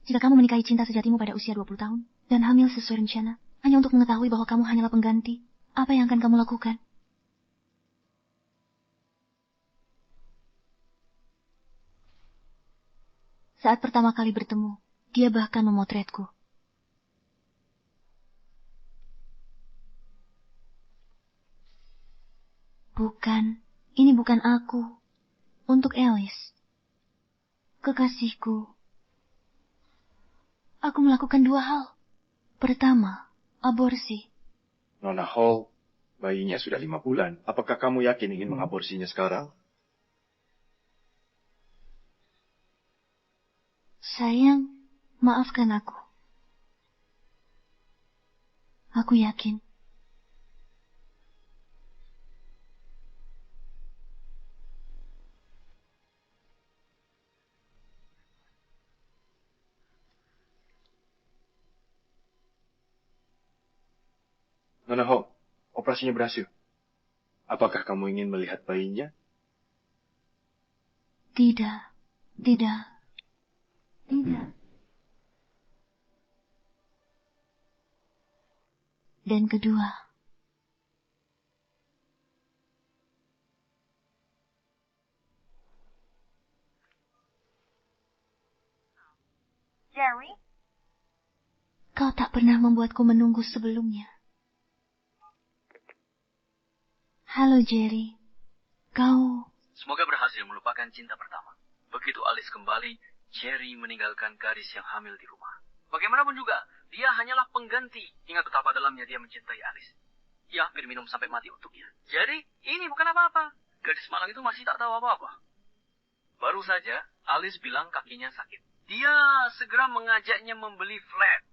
jika kamu menikahi cinta sejatimu pada usia 20 tahun dan hamil sesuai rencana, hanya untuk mengetahui bahwa kamu hanyalah pengganti, apa yang akan kamu lakukan? Saat pertama kali bertemu, dia bahkan memotretku. Bukan, ini bukan aku. Untuk Alice. Kekasihku. Aku melakukan 2 hal. Pertama, aborsi. Nona Hall, bayinya sudah 5 bulan. Apakah kamu yakin ingin mengaborsinya sekarang? Sayang, maafkan aku. Aku yakin. Nona Hall, operasinya berhasil. Apakah kamu ingin melihat bayinya? Tidak. Tidak. Tidak. Dan kedua, Jerry? kau tak pernah membuatku menunggu sebelumnya. Halo Jerry. Kau... Semoga berhasil melupakan cinta pertama. Begitu Alice kembali, Jerry meninggalkan gadis yang hamil di rumah. Bagaimanapun juga, dia hanyalah pengganti. Ingat betapa dalamnya dia mencintai Alice. Ia hampir minum sampai mati untuknya. Jadi, ini bukan apa-apa. Gadis malang itu masih tak tahu apa-apa. Baru saja, Alice bilang kakinya sakit. Dia segera mengajaknya membeli flat.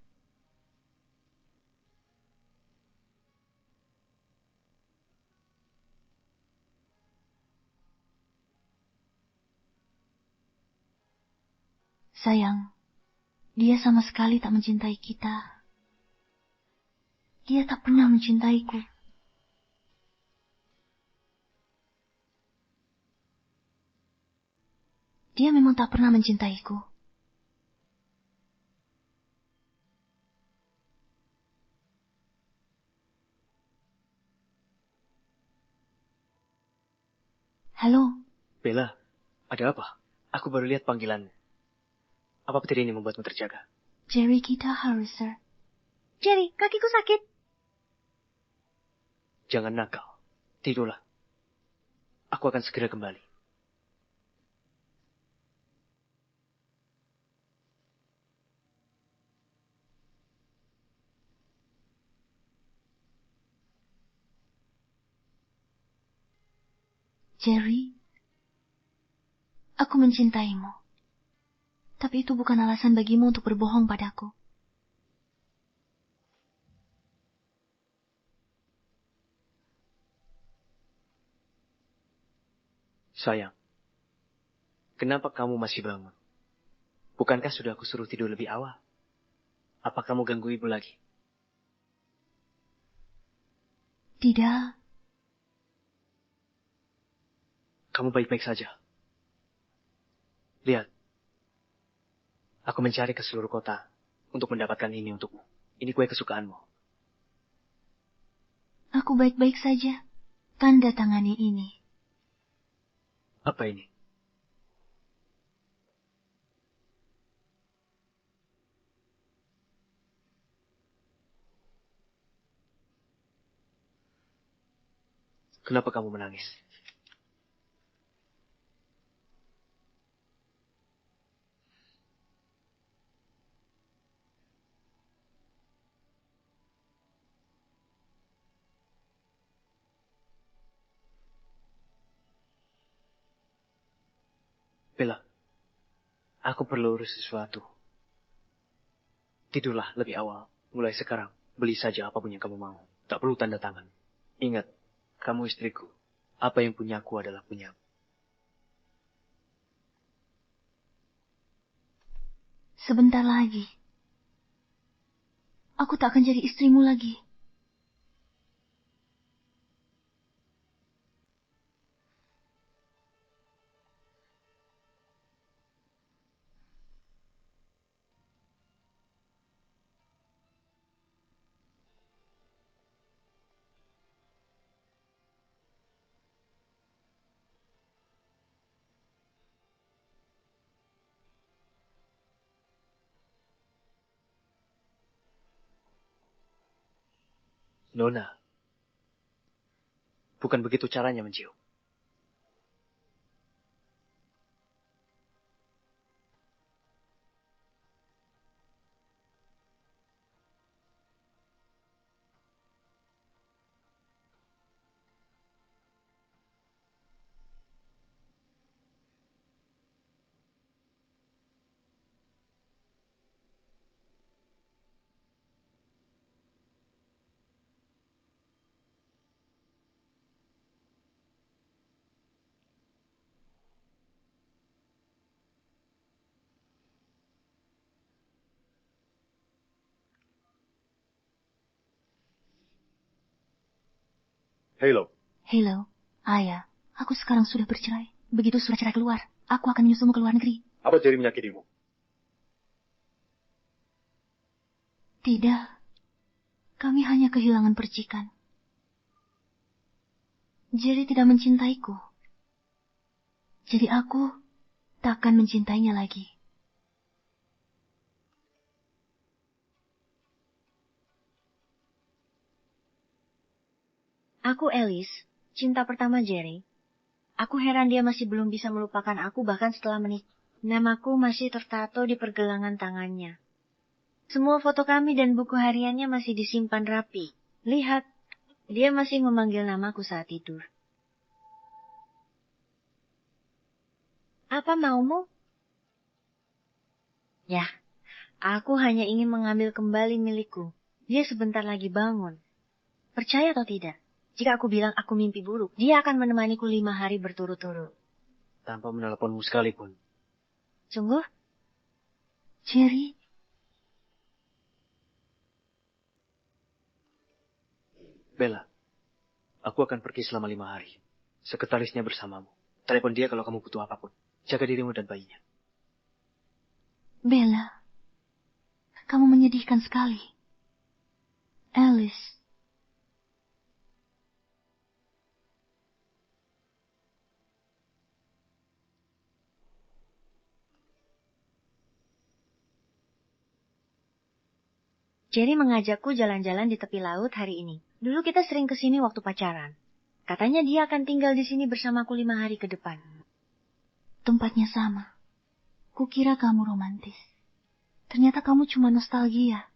Sayang, dia sama sekali tak mencintai kita. Dia tak pernah mencintaiku. Dia memang tak pernah mencintaiku. Halo? Bella, ada apa? Aku baru lihat panggilanmu. Apa petir ini membuatmu terjaga? Jerry, kita harus, sir. Jerry, kakiku sakit. Jangan nakal. Tidurlah. Aku akan segera kembali. Jerry, aku mencintaimu. Tapi itu bukan alasan bagimu untuk berbohong padaku. Sayang, kenapa kamu masih bangun? Bukankah sudah aku suruh tidur lebih awal? Apa kamu ganggu ibu lagi? Tidak. Kamu baik-baik saja. Lihat. Aku mencari ke seluruh kota untuk mendapatkan ini untukmu. Ini kue kesukaanmu. Aku baik-baik saja. Tanda tangani ini. Apa ini? Kenapa kamu menangis? Bella, aku perlu urus sesuatu. Tidurlah lebih awal. Mulai sekarang, beli saja apapun yang kamu mau. Tak perlu tanda tangan. Ingat, kamu istriku. Apa yang punyaku adalah punyamu. Sebentar lagi. Aku tak akan jadi istrimu lagi. Nona, bukan begitu caranya mencium. Halo. Halo, Ayah. Aku sekarang sudah bercerai. Begitu surat cerai keluar, aku akan menyusulmu ke luar negeri. Apa Jerry menyakitimu? Tidak. Kami hanya kehilangan percikan. Jerry tidak mencintaiku. Jadi aku takkan mencintainya lagi. Aku Alice, cinta pertama Jerry. Aku heran dia masih belum bisa melupakan aku bahkan setelah menikah. Namaku masih tertato di pergelangan tangannya. Semua foto kami dan buku hariannya masih disimpan rapi. Lihat, dia masih memanggil namaku saat tidur. Apa maumu? Ya, aku hanya ingin mengambil kembali milikku. Dia sebentar lagi bangun. Percaya atau tidak? Jika aku bilang aku mimpi buruk, dia akan menemaniku 5 hari berturut-turut. Tanpa menelponmu sekalipun. Sungguh? Jerry, Bella, aku akan pergi selama 5 hari. Sekretarisnya bersamamu. Telepon dia kalau kamu butuh apapun. Jaga dirimu dan bayinya. Bella, kamu menyedihkan sekali. Alice. Jerry mengajakku jalan-jalan di tepi laut hari ini. Dulu kita sering kesini waktu pacaran. Katanya dia akan tinggal di sini bersamaku 5 hari ke depan. Tempatnya sama. Kukira kamu romantis. Ternyata kamu cuma nostalgia.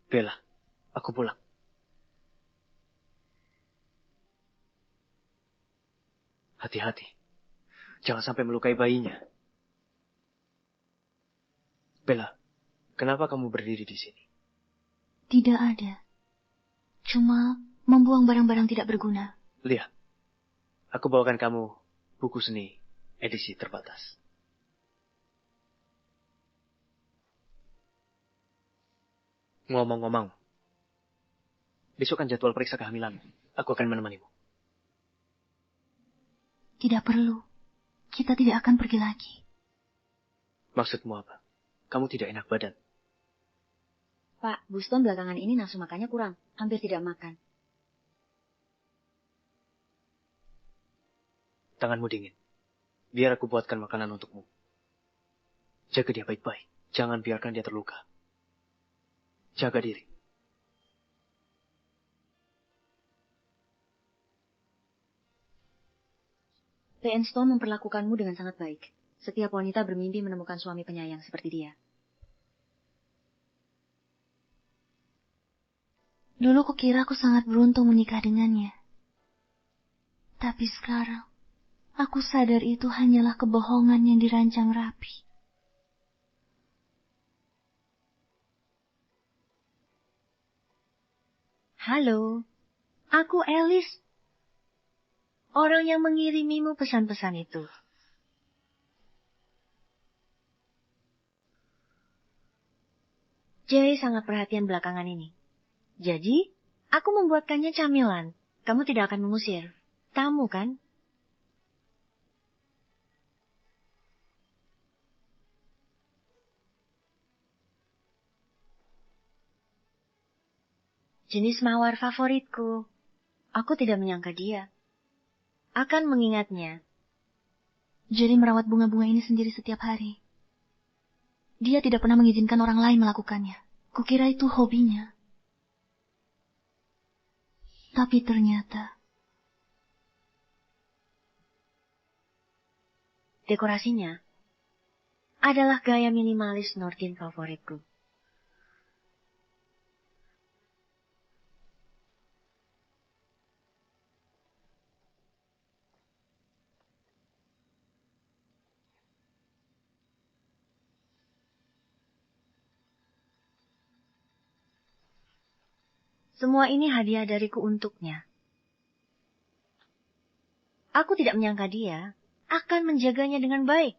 Bella, aku pulang. Hati-hati. Jangan sampai melukai bayinya. Bella, kenapa kamu berdiri di sini? Tidak ada. Cuma membuang barang-barang tidak berguna. Lihat, aku bawakan kamu buku seni edisi terbatas. Ngomong-ngomong, besok kan jadwal periksa kehamilan. Aku akan menemanimu. Tidak perlu. Kita tidak akan pergi lagi. Maksudmu apa? Kamu tidak enak badan. Pak, Buston belakangan ini nafsu makannya kurang. Hampir tidak makan. Tanganmu dingin. Biar aku buatkan makanan untukmu. Jaga dia baik-baik. Jangan biarkan dia terluka. Jaga diri. P.N. Stone memperlakukanmu dengan sangat baik. Setiap wanita bermimpi menemukan suami penyayang seperti dia. Dulu kukira aku sangat beruntung menikah dengannya. Tapi sekarang, aku sadar itu hanyalah kebohongan yang dirancang rapi. Halo, aku Alice. Orang yang mengirimimu pesan-pesan itu. Jerry sangat perhatian belakangan ini. Jadi, aku membuatkannya camilan. Kamu tidak akan mengusir. Tamu kan? Jenis mawar favoritku. Aku tidak menyangka dia akan mengingatnya. Jerry merawat bunga-bunga ini sendiri setiap hari. Dia tidak pernah mengizinkan orang lain melakukannya. Kukira itu hobinya. Tapi ternyata... Dekorasinya adalah gaya minimalis Nordin favoritku. Semua ini hadiah dariku untuknya. Aku tidak menyangka dia akan menjaganya dengan baik.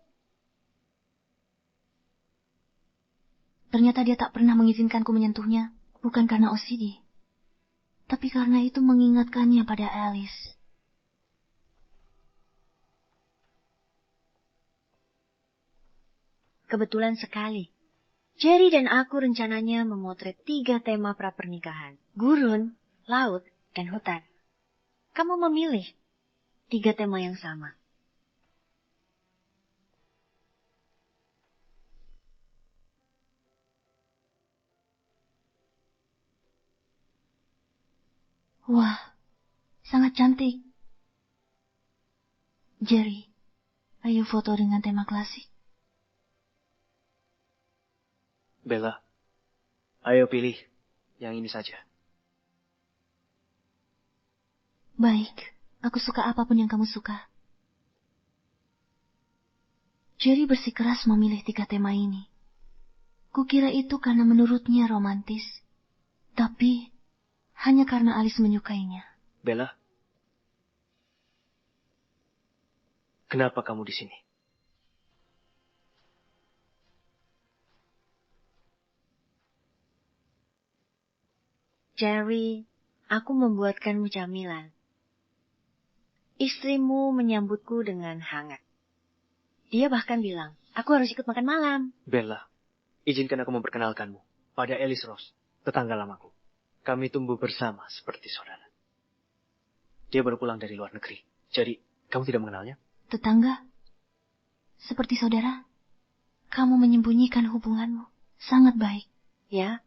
Ternyata dia tak pernah mengizinkanku menyentuhnya, bukan karena OCD, tapi karena itu mengingatkannya pada Alice. Kebetulan sekali. Jerry dan aku rencananya memotret 3 tema prapernikahan. Gurun, laut, dan hutan. Kamu memilih 3 tema yang sama. Wah, sangat cantik. Jerry, ayo foto dengan tema klasik. Bella, ayo pilih yang ini saja. Baik, aku suka apapun yang kamu suka. Jerry bersikeras memilih 3 tema ini. Kukira itu karena menurutnya romantis. Tapi, hanya karena Alice menyukainya. Bella, kenapa kamu di sini? Jerry, aku membuatkanmu camilan. Istrimu menyambutku dengan hangat. Dia bahkan bilang, aku harus ikut makan malam. Bella, izinkan aku memperkenalkanmu pada Alice Rose, tetangga lamaku. Kami tumbuh bersama seperti saudara. Dia baru pulang dari luar negeri. Jadi, kamu tidak mengenalnya? Tetangga? Seperti saudara? Kamu menyembunyikan hubunganmu. Sangat baik. Ya.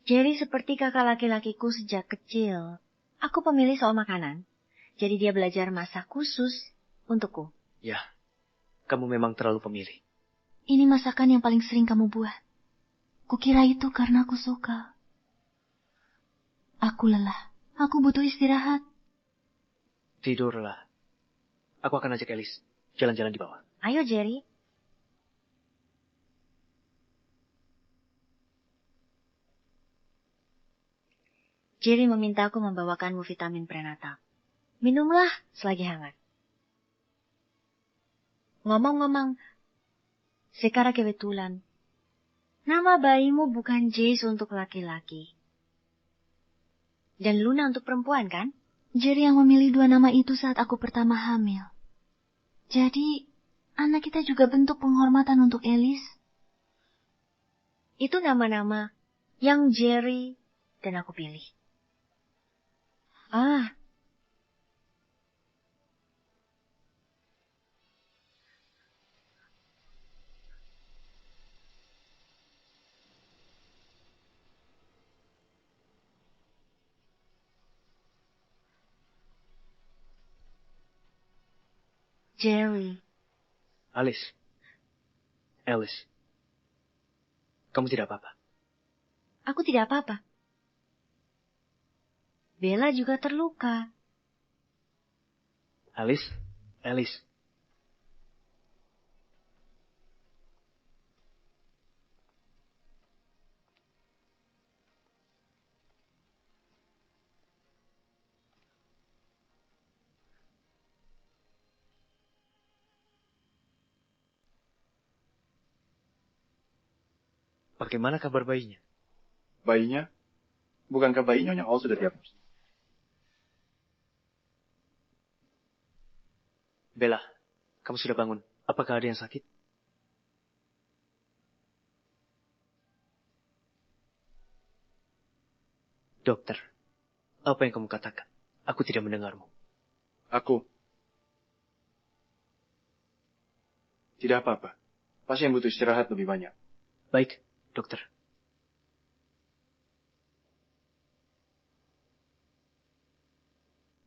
Jerry seperti kakak laki-lakiku sejak kecil. Aku pemilih soal makanan. Jadi dia belajar masak khusus untukku. Ya, kamu memang terlalu pemilih. Ini masakan yang paling sering kamu buat. Kukira itu karena aku suka. Aku lelah. Aku butuh istirahat. Tidurlah. Aku akan ajak Alice jalan-jalan di bawah. Ayo, Jerry. Jerry memintaku membawakanmu vitamin prenatal. Minumlah selagi hangat. Ngomong-ngomong, sekarang kebetulan, nama bayimu bukan Jace untuk laki-laki. Dan Luna untuk perempuan, kan? Jerry yang memilih 2 nama itu saat aku pertama hamil. Jadi, anak kita juga bentuk penghormatan untuk Alice. Itu nama-nama yang Jerry dan aku pilih. Ah. Jerry. Alice. Kamu tidak apa-apa. Aku tidak apa-apa. Bella juga terluka. Alice. Bagaimana kabar bayinya? Bayinya? Bukankah bayinya Nyonya All sudah diagnosis? Bella, kamu sudah bangun. Apakah ada yang sakit? Dokter, apa yang kamu katakan? Aku tidak mendengarmu. Aku Tidak apa-apa. Pasien butuh istirahat lebih banyak. Baik, dokter.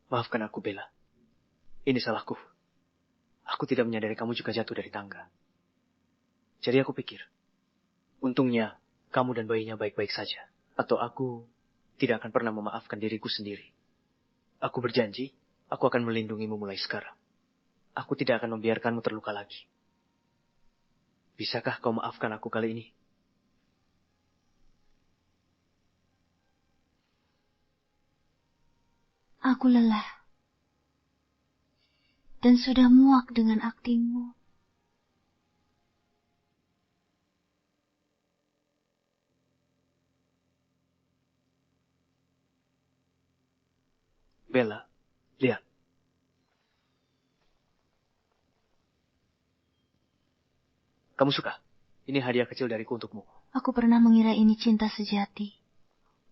Maafkan aku, Bella. Ini salahku. Aku tidak menyadari kamu juga jatuh dari tangga. Jadi aku pikir, untungnya kamu dan bayinya baik-baik saja. Atau aku tidak akan pernah memaafkan diriku sendiri. Aku berjanji, aku akan melindungimu mulai sekarang. Aku tidak akan membiarkanmu terluka lagi. Bisakah kau maafkan aku kali ini? Aku lelah. Dan sudah muak dengan aktingmu. Bella, lihat. Kamu suka? Ini hadiah kecil dariku untukmu. Aku pernah mengira ini cinta sejati.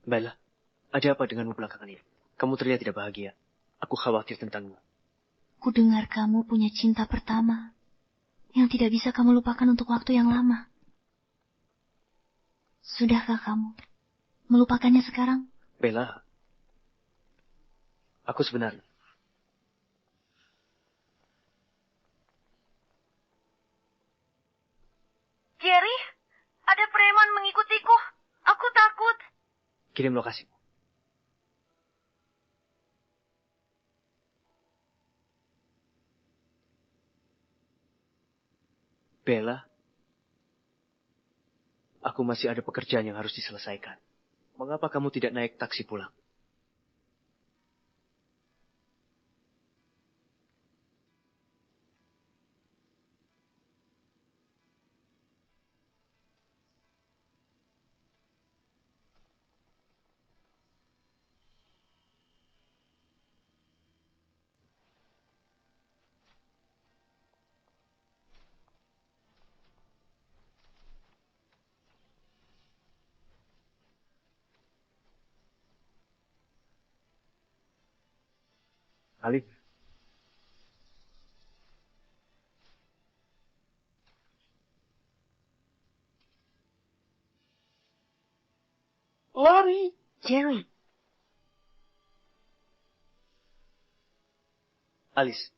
Bella, ada apa denganmu belakangan ini? Kamu terlihat tidak bahagia. Aku khawatir tentangmu. Ku dengar kamu punya cinta pertama. Yang tidak bisa kamu lupakan untuk waktu yang lama. Sudahkah kamu melupakannya sekarang? Bella, aku sebenarnya. Jerry, ada preman mengikutiku. Aku takut. Kirim lokasimu. Bella, aku masih ada pekerjaan yang harus diselesaikan. Mengapa kamu tidak naik taksi pulang? Alif. Lari. Jerry. Alice,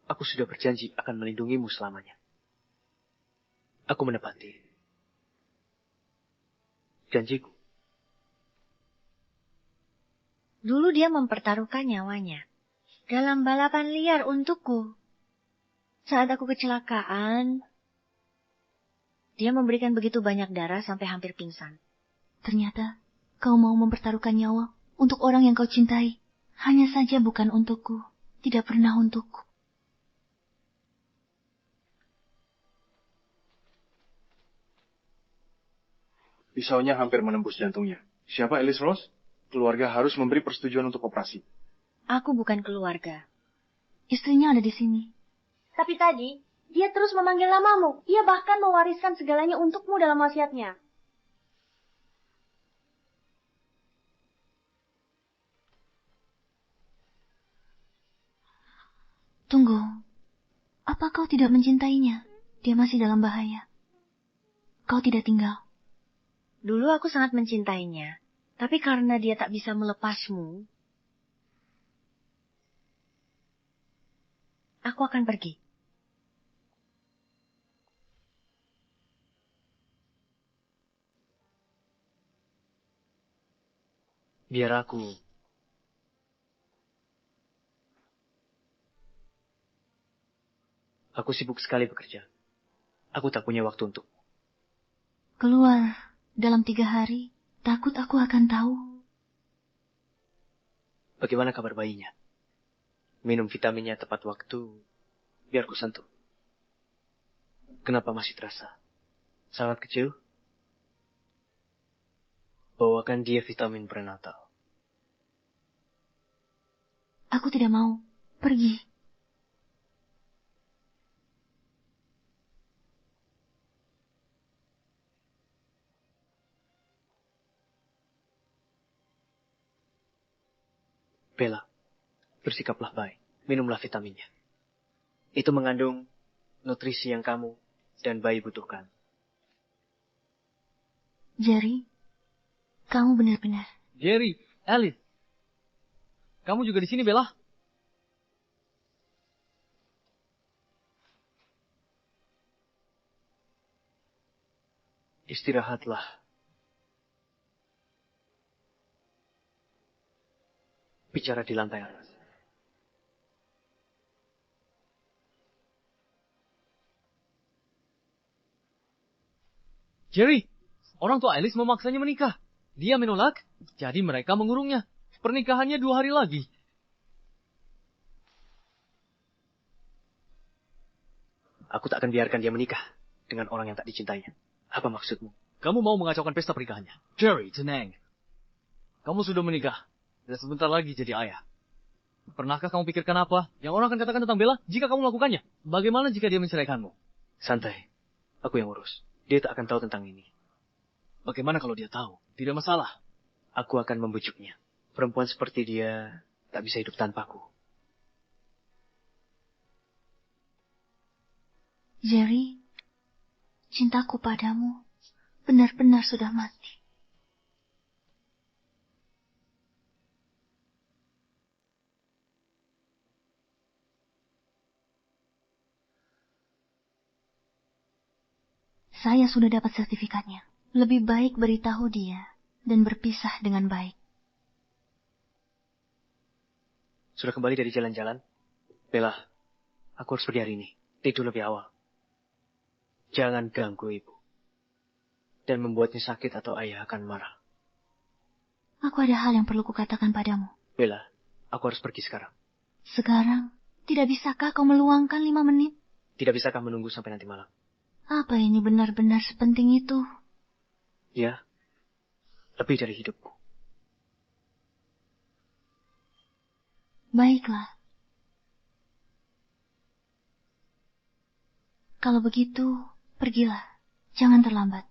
aku sudah berjanji akan melindungimu selamanya. Aku menepati janjiku. Dulu dia mempertaruhkan nyawanya dalam balapan liar untukku. Saat aku kecelakaan, dia memberikan begitu banyak darah sampai hampir pingsan. Ternyata kau mau mempertaruhkan nyawa untuk orang yang kau cintai. Hanya saja bukan untukku. Tidak pernah untukku. Pisaunya hampir menembus jantungnya. Siapa Alice Rose? Keluarga harus memberi persetujuan untuk operasi. Aku bukan keluarga. Istrinya ada di sini. Tapi tadi, dia terus memanggil namamu. Ia bahkan mewariskan segalanya untukmu dalam wasiatnya. Tunggu. Apa kau tidak mencintainya? Dia masih dalam bahaya. Kau tidak tinggal. Dulu aku sangat mencintainya. Tapi karena dia tak bisa melepasmu, aku akan pergi. Biar aku. Aku sibuk sekali bekerja. Aku tak punya waktu untuk. Keluar dalam 3 hari. Takut aku akan tahu. Bagaimana kabar bayinya? Minum vitaminnya tepat waktu. Biar ku sentuh. Kenapa masih terasa sangat kecil? Bawakan dia vitamin prenatal. Aku tidak mau. Pergi. Bella, bersikaplah baik. Minumlah vitaminnya. Itu mengandung nutrisi yang kamu dan bayi butuhkan. Jerry, kamu benar-benar. Jerry, Alice. Kamu juga di sini, Bella? Istirahatlah. Bicara di lantai atas. Jerry, orang tua Alice memaksanya menikah. Dia menolak, jadi mereka mengurungnya. Pernikahannya 2 hari lagi. Aku tak akan biarkan dia menikah dengan orang yang tak dicintainya. Apa maksudmu? Kamu mau mengacaukan pesta pernikahannya. Jerry, tenang. Kamu sudah menikah, dan sebentar lagi jadi ayah. Pernahkah kamu pikirkan apa yang orang akan katakan tentang Bella jika kamu melakukannya? Bagaimana jika dia menceraikanmu? Santai. Aku yang urus. Dia tak akan tahu tentang ini. Bagaimana kalau dia tahu? Tidak masalah. Aku akan membujuknya. Perempuan seperti dia tak bisa hidup tanpaku. Jerry, cintaku padamu benar-benar sudah mati. Saya sudah dapat sertifikatnya. Lebih baik beritahu dia dan berpisah dengan baik. Sudah kembali dari jalan-jalan? Bella, aku harus pergi hari ini. Tidur lebih awal. Jangan ganggu ibu. Dan membuatnya sakit atau ayah akan marah. Aku ada hal yang perlu kukatakan padamu. Bella, aku harus pergi sekarang. Sekarang, tidak bisakah kau meluangkan 5 menit? Tidak bisakah menunggu sampai nanti malam? Apa ini benar-benar sepenting itu? Ya, lebih dari hidupku. Baiklah. Kalau begitu, pergilah. Jangan terlambat.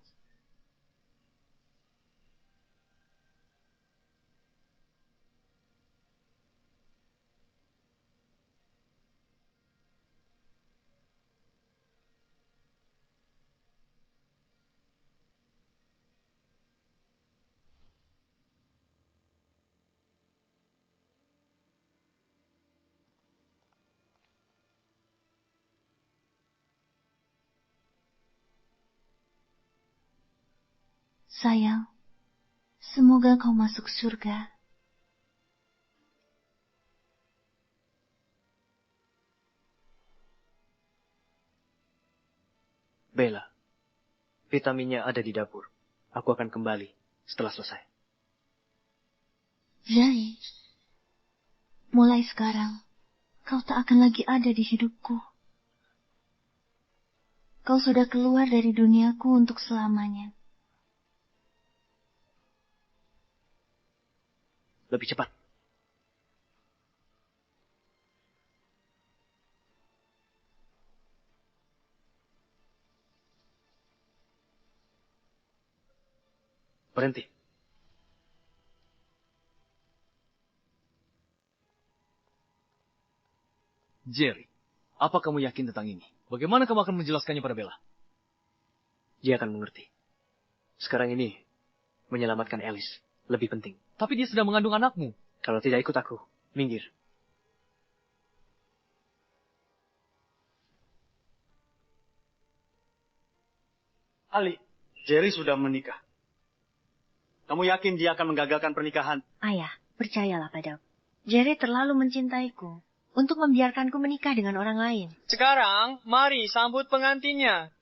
Sayang, semoga kau masuk surga. Bella, vitaminnya ada di dapur. Aku akan kembali setelah selesai. Jerry, mulai sekarang, kau tak akan lagi ada di hidupku. Kau sudah keluar dari duniaku untuk selamanya. Lebih cepat. Berhenti. Jerry, apa kamu yakin tentang ini? Bagaimana kamu akan menjelaskannya pada Bella? Dia akan mengerti. Sekarang ini, menyelamatkan Alice lebih penting. Tapi dia sedang mengandung anakmu. Kalau tidak ikut aku, minggir. Ali, Jerry sudah menikah. Kamu yakin dia akan menggagalkan pernikahan? Ayah, percayalah padaku. Jerry terlalu mencintaiku untuk membiarkanku menikah dengan orang lain. Sekarang, mari sambut pengantinnya.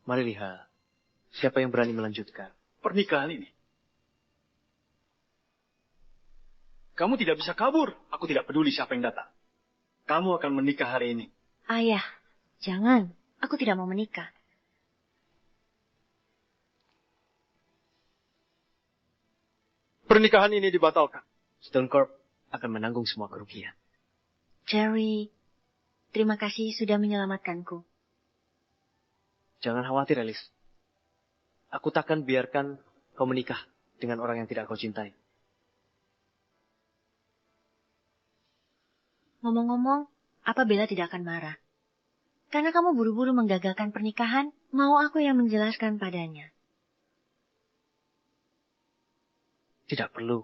Mari lihat, siapa yang berani melanjutkan Pernikahan ini. Kamu tidak bisa kabur. Aku tidak peduli siapa yang datang. Kamu akan menikah hari ini. Ayah, jangan. Aku tidak mau menikah. Pernikahan ini dibatalkan. Stone Corp akan menanggung semua kerugian. Jerry, terima kasih sudah menyelamatkanku. Jangan khawatir, Alice. Aku takkan biarkan kau menikah dengan orang yang tidak kau cintai. Ngomong-ngomong, apa Bella tidak akan marah? Karena kamu buru-buru menggagalkan pernikahan, mau aku yang menjelaskan padanya. Tidak perlu.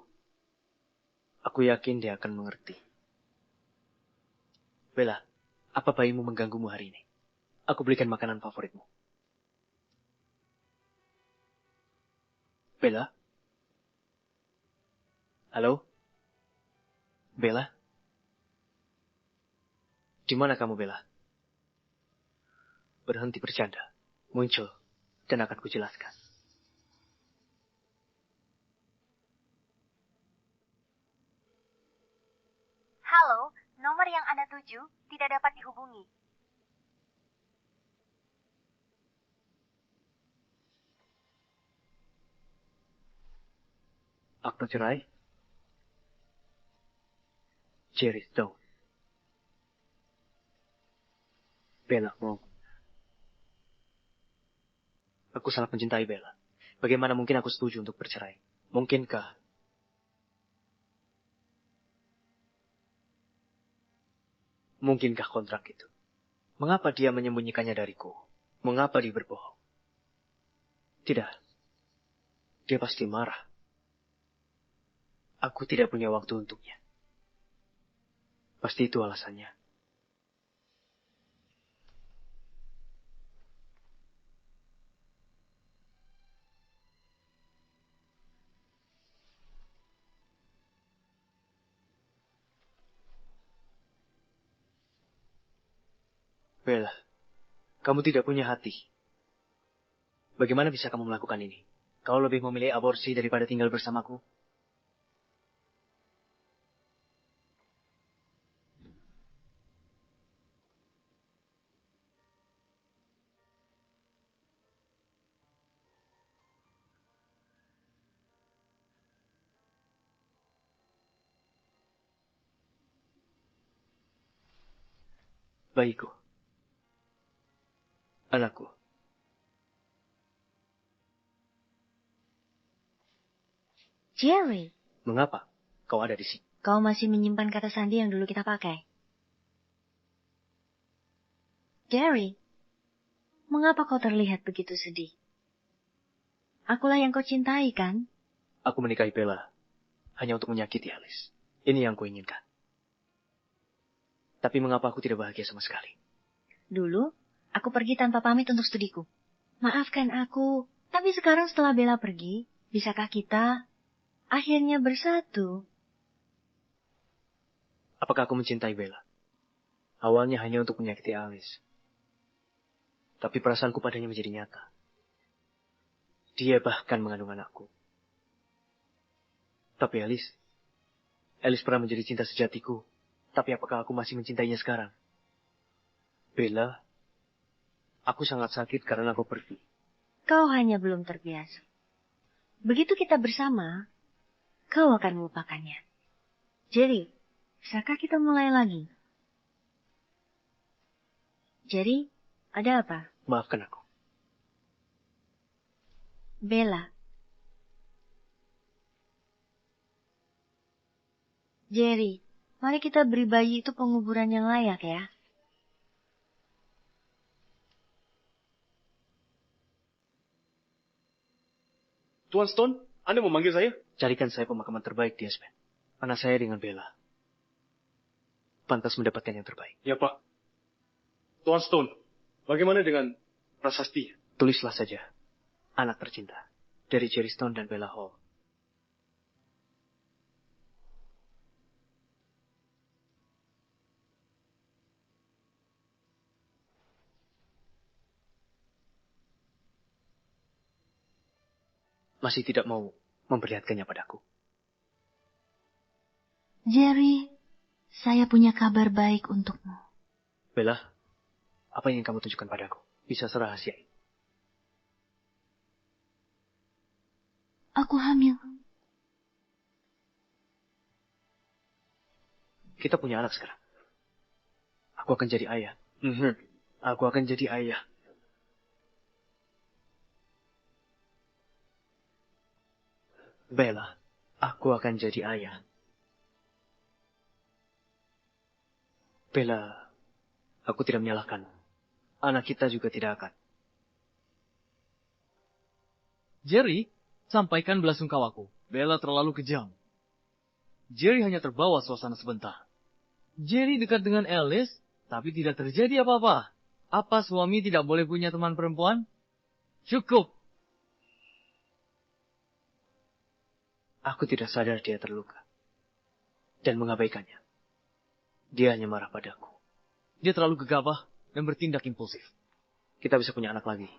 Aku yakin dia akan mengerti. Bella, apa bayimu mengganggumu hari ini? Aku belikan makanan favoritmu. Bella? Halo? Bella? Di mana kamu, Bella? Berhenti bercanda. Muncul, dan akan kujelaskan. Halo, nomor yang Anda tuju tidak dapat dihubungi. Akte cerai? Jerry Stone. Bella, mau. Aku sangat mencintai Bella. Bagaimana mungkin aku setuju untuk bercerai? Mungkinkah? Mungkinkah kontrak itu? Mengapa dia menyembunyikannya dariku? Mengapa dia berbohong? Tidak. Dia pasti marah. Aku tidak punya waktu untuknya. Pasti itu alasannya. Bella, kamu tidak punya hati. Bagaimana bisa kamu melakukan ini? Kau lebih memilih aborsi daripada tinggal bersamaku? Bayiku. Anakku. Jerry, Mengapa kau ada di sini? kau masih menyimpan kata sandi yang dulu kita pakai. Jerry, mengapa kau terlihat begitu sedih? Akulah yang kau cintai, kan? Aku menikahi Bella hanya untuk menyakiti Alice. Ini yang kuinginkan. Tapi mengapa aku tidak bahagia sama sekali? Dulu, aku pergi tanpa pamit untuk studiku. Maafkan aku, tapi sekarang setelah Bella pergi, bisakah kita akhirnya bersatu? Apakah aku mencintai Bella? Awalnya hanya untuk menyakiti Alice. Tapi perasaanku padanya menjadi nyata. Dia bahkan mengandung anakku. Tapi Alice pernah menjadi cinta sejatiku. Tapi apakah aku masih mencintainya sekarang? Bella, aku sangat sakit karena aku pergi. Kau hanya belum terbiasa. Begitu kita bersama, kau akan melupakannya. Jadi, bisakah kita mulai lagi? Jadi, ada apa? Maafkan aku. Bella. Jerry, mari kita beri bayi itu penguburan yang layak ya. Tuan Stone, Anda memanggil saya? Carikan saya pemakaman terbaik di Aspen. Anak saya dengan Bella pantas mendapatkan yang terbaik. Ya, Pak. Tuan Stone, bagaimana dengan prasasti? Tulislah saja. Anak tercinta. Dari Jerry Stone dan Bella Hall. Masih tidak mau memperlihatkannya padaku. Jerry, saya punya kabar baik untukmu. Bella, apa yang ingin kamu tunjukkan padaku? Bisa serahasiai. Aku hamil. Kita punya anak sekarang. Aku akan jadi ayah. Aku akan jadi ayah. Bella, aku akan jadi ayah. Bella, aku tidak menyalahkanmu. Anak kita juga tidak akan. Jerry, sampaikan belasungkawaku. Bella terlalu kejam. Jerry hanya terbawa suasana sebentar. Jerry dekat dengan Alice, tapi tidak terjadi apa-apa. Apa suami tidak boleh punya teman perempuan? Cukup. Aku tidak sadar dia terluka. Dan mengabaikannya. Dia hanya marah padaku. Dia terlalu gegabah dan bertindak impulsif. Kita bisa punya anak lagi.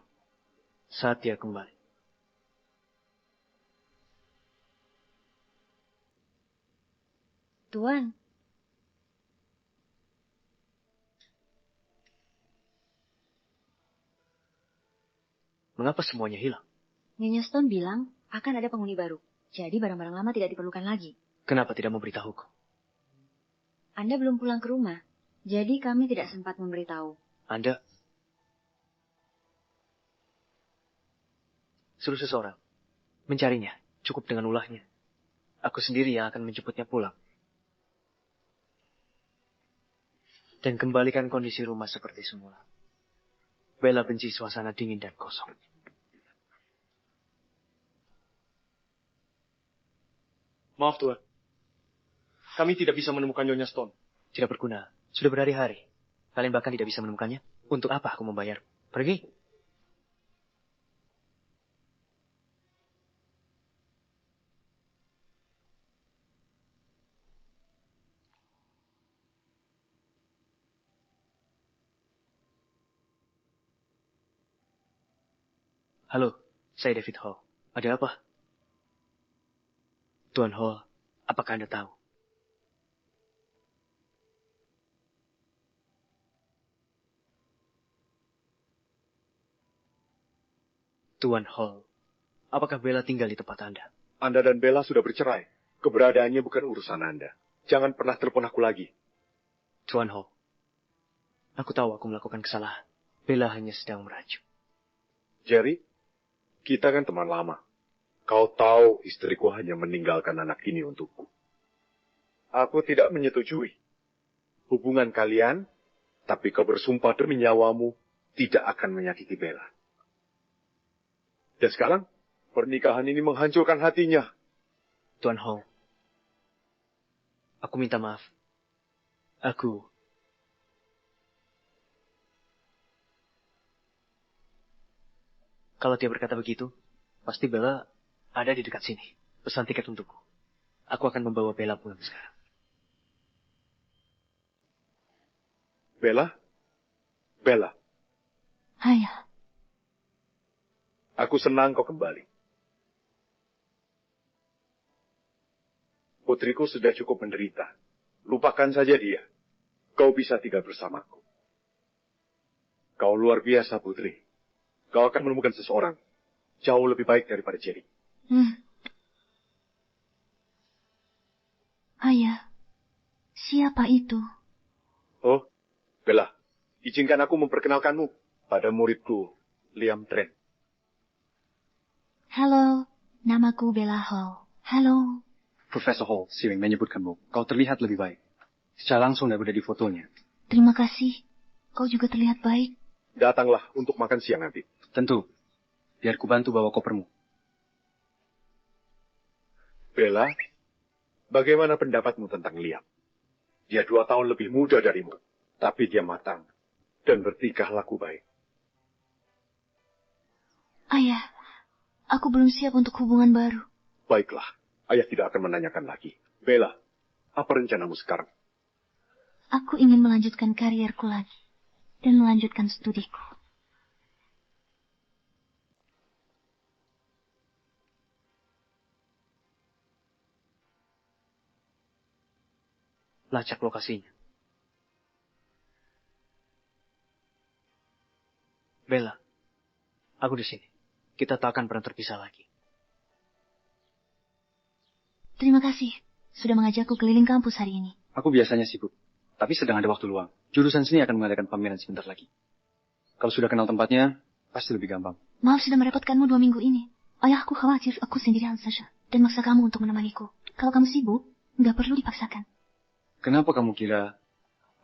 Saat dia kembali. Tuan, Mengapa semuanya hilang? Nyonya Stone bilang akan ada penghuni baru. Jadi barang-barang lama tidak diperlukan lagi. Kenapa tidak memberitahuku? Anda belum pulang ke rumah. Jadi kami tidak sempat memberitahu. Anda suruh seseorang mencarinya, cukup dengan ulahnya. Aku sendiri yang akan menjemputnya pulang. Dan kembalikan kondisi rumah seperti semula. Bella benci suasana dingin dan kosong. Maaf, Tuan. Kami tidak bisa menemukan Nyonya Stone. Tidak berguna. Sudah berhari-hari. Kalian bahkan tidak bisa menemukannya. Untuk apa aku membayar? Pergi. Halo, saya David Hall. Ada apa? Tuan Hall, apakah Anda tahu? Tuan Hall, apakah Bella tinggal di tempat Anda? Anda dan Bella sudah bercerai. Keberadaannya bukan urusan Anda. Jangan pernah telepon aku lagi. Tuan Hall, aku tahu aku melakukan kesalahan. Bella hanya sedang merajuk. Jerry, kita kan teman lama. Kau tahu istriku hanya meninggalkan anak ini untukku. Aku tidak menyetujui hubungan kalian, tapi kau bersumpah demi nyawamu tidak akan menyakiti Bella. Dan sekarang, pernikahan ini menghancurkan hatinya. Tuan Hall, aku minta maaf. Kalau dia berkata begitu, pasti Bella ada di dekat sini. Pesan tiket untukku. Aku akan membawa Bella pulang sekarang. Bella? Bella, Ayah, aku senang kau kembali. Putriku sudah cukup menderita. Lupakan saja dia. Kau bisa tinggal bersamaku. Kau luar biasa, Putri. Kau akan menemukan seseorang jauh lebih baik daripada Jerry. Ayah, siapa itu? Oh, Bella, izinkan aku memperkenalkanmu pada muridku, Liam Trent. Halo, namaku Bella Hall. Halo. Profesor Hall sering menyebutkanmu. Kau terlihat lebih baik. Secara langsung daripada di fotonya. Terima kasih. Kau juga terlihat baik. Datanglah untuk makan siang nanti. Tentu. Biar ku bantu bawa kopermu. Bella, bagaimana pendapatmu tentang Liam? Dia 2 tahun lebih muda darimu. Tapi dia matang dan bertingkah laku baik. Ayah, aku belum siap untuk hubungan baru. Baiklah, ayah tidak akan menanyakan lagi. Bella, apa rencanamu sekarang? Aku ingin melanjutkan karierku lagi. Dan melanjutkan studiku. Lacak lokasinya. Bella, aku di sini. Kita tak akan pernah terpisah lagi. Terima kasih. Sudah mengajakku keliling kampus hari ini. Aku biasanya sibuk. Tapi sedang ada waktu luang. Jurusan seni akan mengadakan pameran sebentar lagi. Kalau sudah kenal tempatnya, pasti lebih gampang. Maaf sudah merepotkanmu 2 minggu ini. Ayahku khawatir aku sendirian saja. dan maksa kamu untuk menemaniku. Kalau kamu sibuk, nggak perlu dipaksakan. Kenapa kamu kira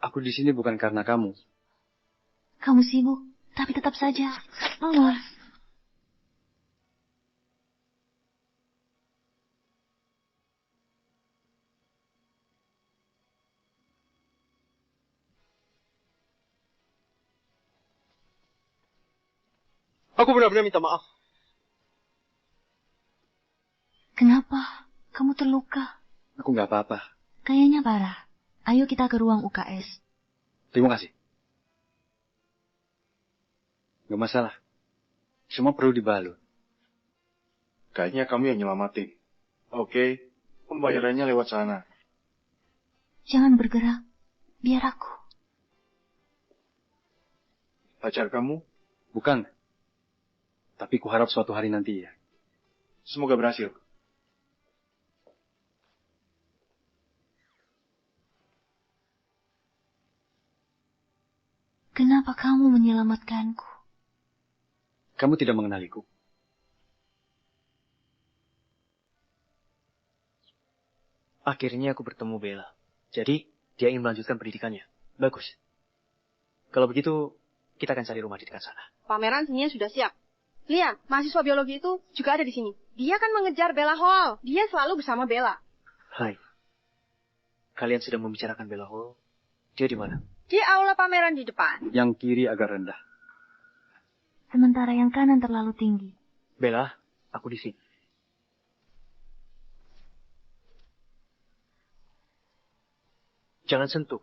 aku di sini bukan karena kamu? Kamu sibuk, tapi tetap saja. Oh. Aku benar-benar minta maaf. Kenapa? Kamu terluka. Aku nggak apa-apa. Kayaknya parah. Ayo kita ke ruang UKS. Terima kasih. Gak masalah. Semua perlu dibalut. Kayaknya kamu yang nyelamatin. Oke, pembayarannya lewat sana. Jangan bergerak. Biar aku. Pacar kamu? Bukan. Tapi kuharap suatu hari nanti ya. Semoga berhasil. Kenapa kamu menyelamatkanku? Kamu tidak mengenaliku. Akhirnya aku bertemu Bella. Jadi, dia ingin melanjutkan pendidikannya. Bagus. Kalau begitu, kita akan cari rumah di dekat sana. Pameran seninya sudah siap. Lihat, mahasiswa biologi itu juga ada di sini. Dia kan mengejar Bella Hall. Dia selalu bersama Bella. Hai. Kalian sedang membicarakan Bella Hall. Dia di mana? Di aula pameran di depan. Yang kiri agak rendah. Sementara yang kanan terlalu tinggi. Bella, aku di sini. Jangan sentuh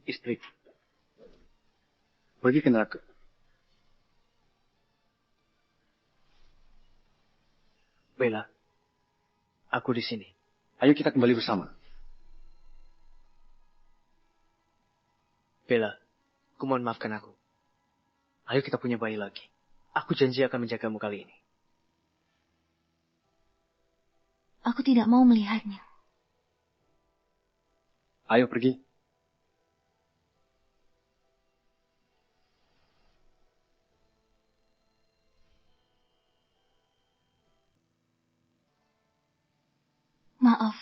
istri. Pergi ke neraka. Bella, aku di sini. Ayo kita kembali bersama. Bella, kumohon maafkan aku. Ayo kita punya bayi lagi. Aku janji akan menjagamu kali ini. Aku tidak mau melihatnya. Ayo pergi. Maaf.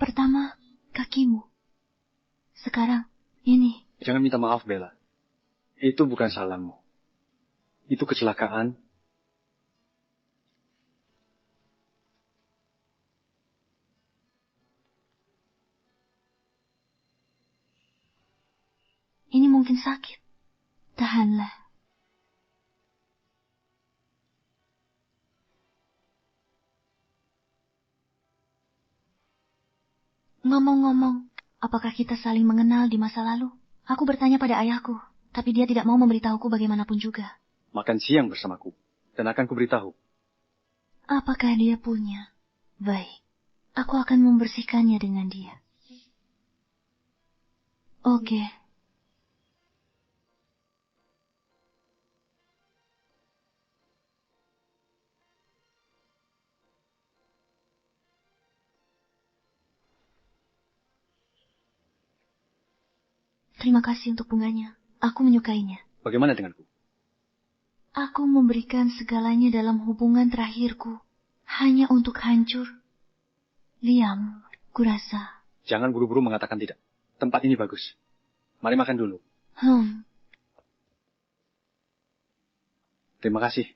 Pertama, kakimu. Sekarang, ini. Jangan minta maaf, Bella. Itu bukan salahmu. Itu kecelakaan. Ini mungkin sakit. Tahanlah. Ngomong-ngomong, apakah kita saling mengenal di masa lalu? Aku bertanya pada ayahku, tapi dia tidak mau memberitahuku bagaimanapun juga. Makan siang bersamaku, dan akan kuberitahu. Apakah dia punya? Baik, aku akan membersihkannya dengan dia. Oke. Terima kasih untuk bunganya. Aku menyukainya. Bagaimana denganku? Aku memberikan segalanya dalam hubungan terakhirku. Hanya untuk hancur. Liam, kurasa. Jangan buru-buru mengatakan tidak. Tempat ini bagus. Mari makan dulu. Terima kasih.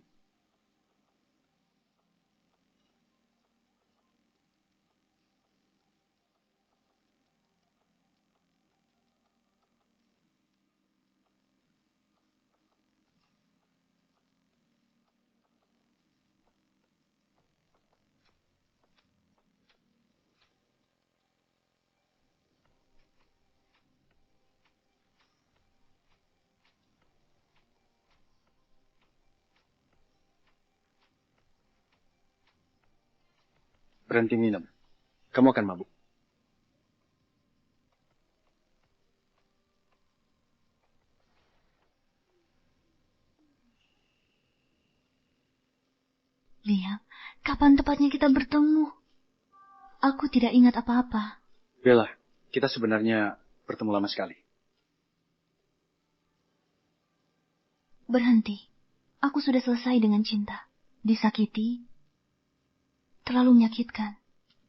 Berhenti minum. Kamu akan mabuk. Liam, kapan tepatnya kita bertemu? Aku tidak ingat apa-apa. Bella, kita sebenarnya bertemu lama sekali. Berhenti. Aku sudah selesai dengan cinta. Disakiti. Terlalu menyakitkan.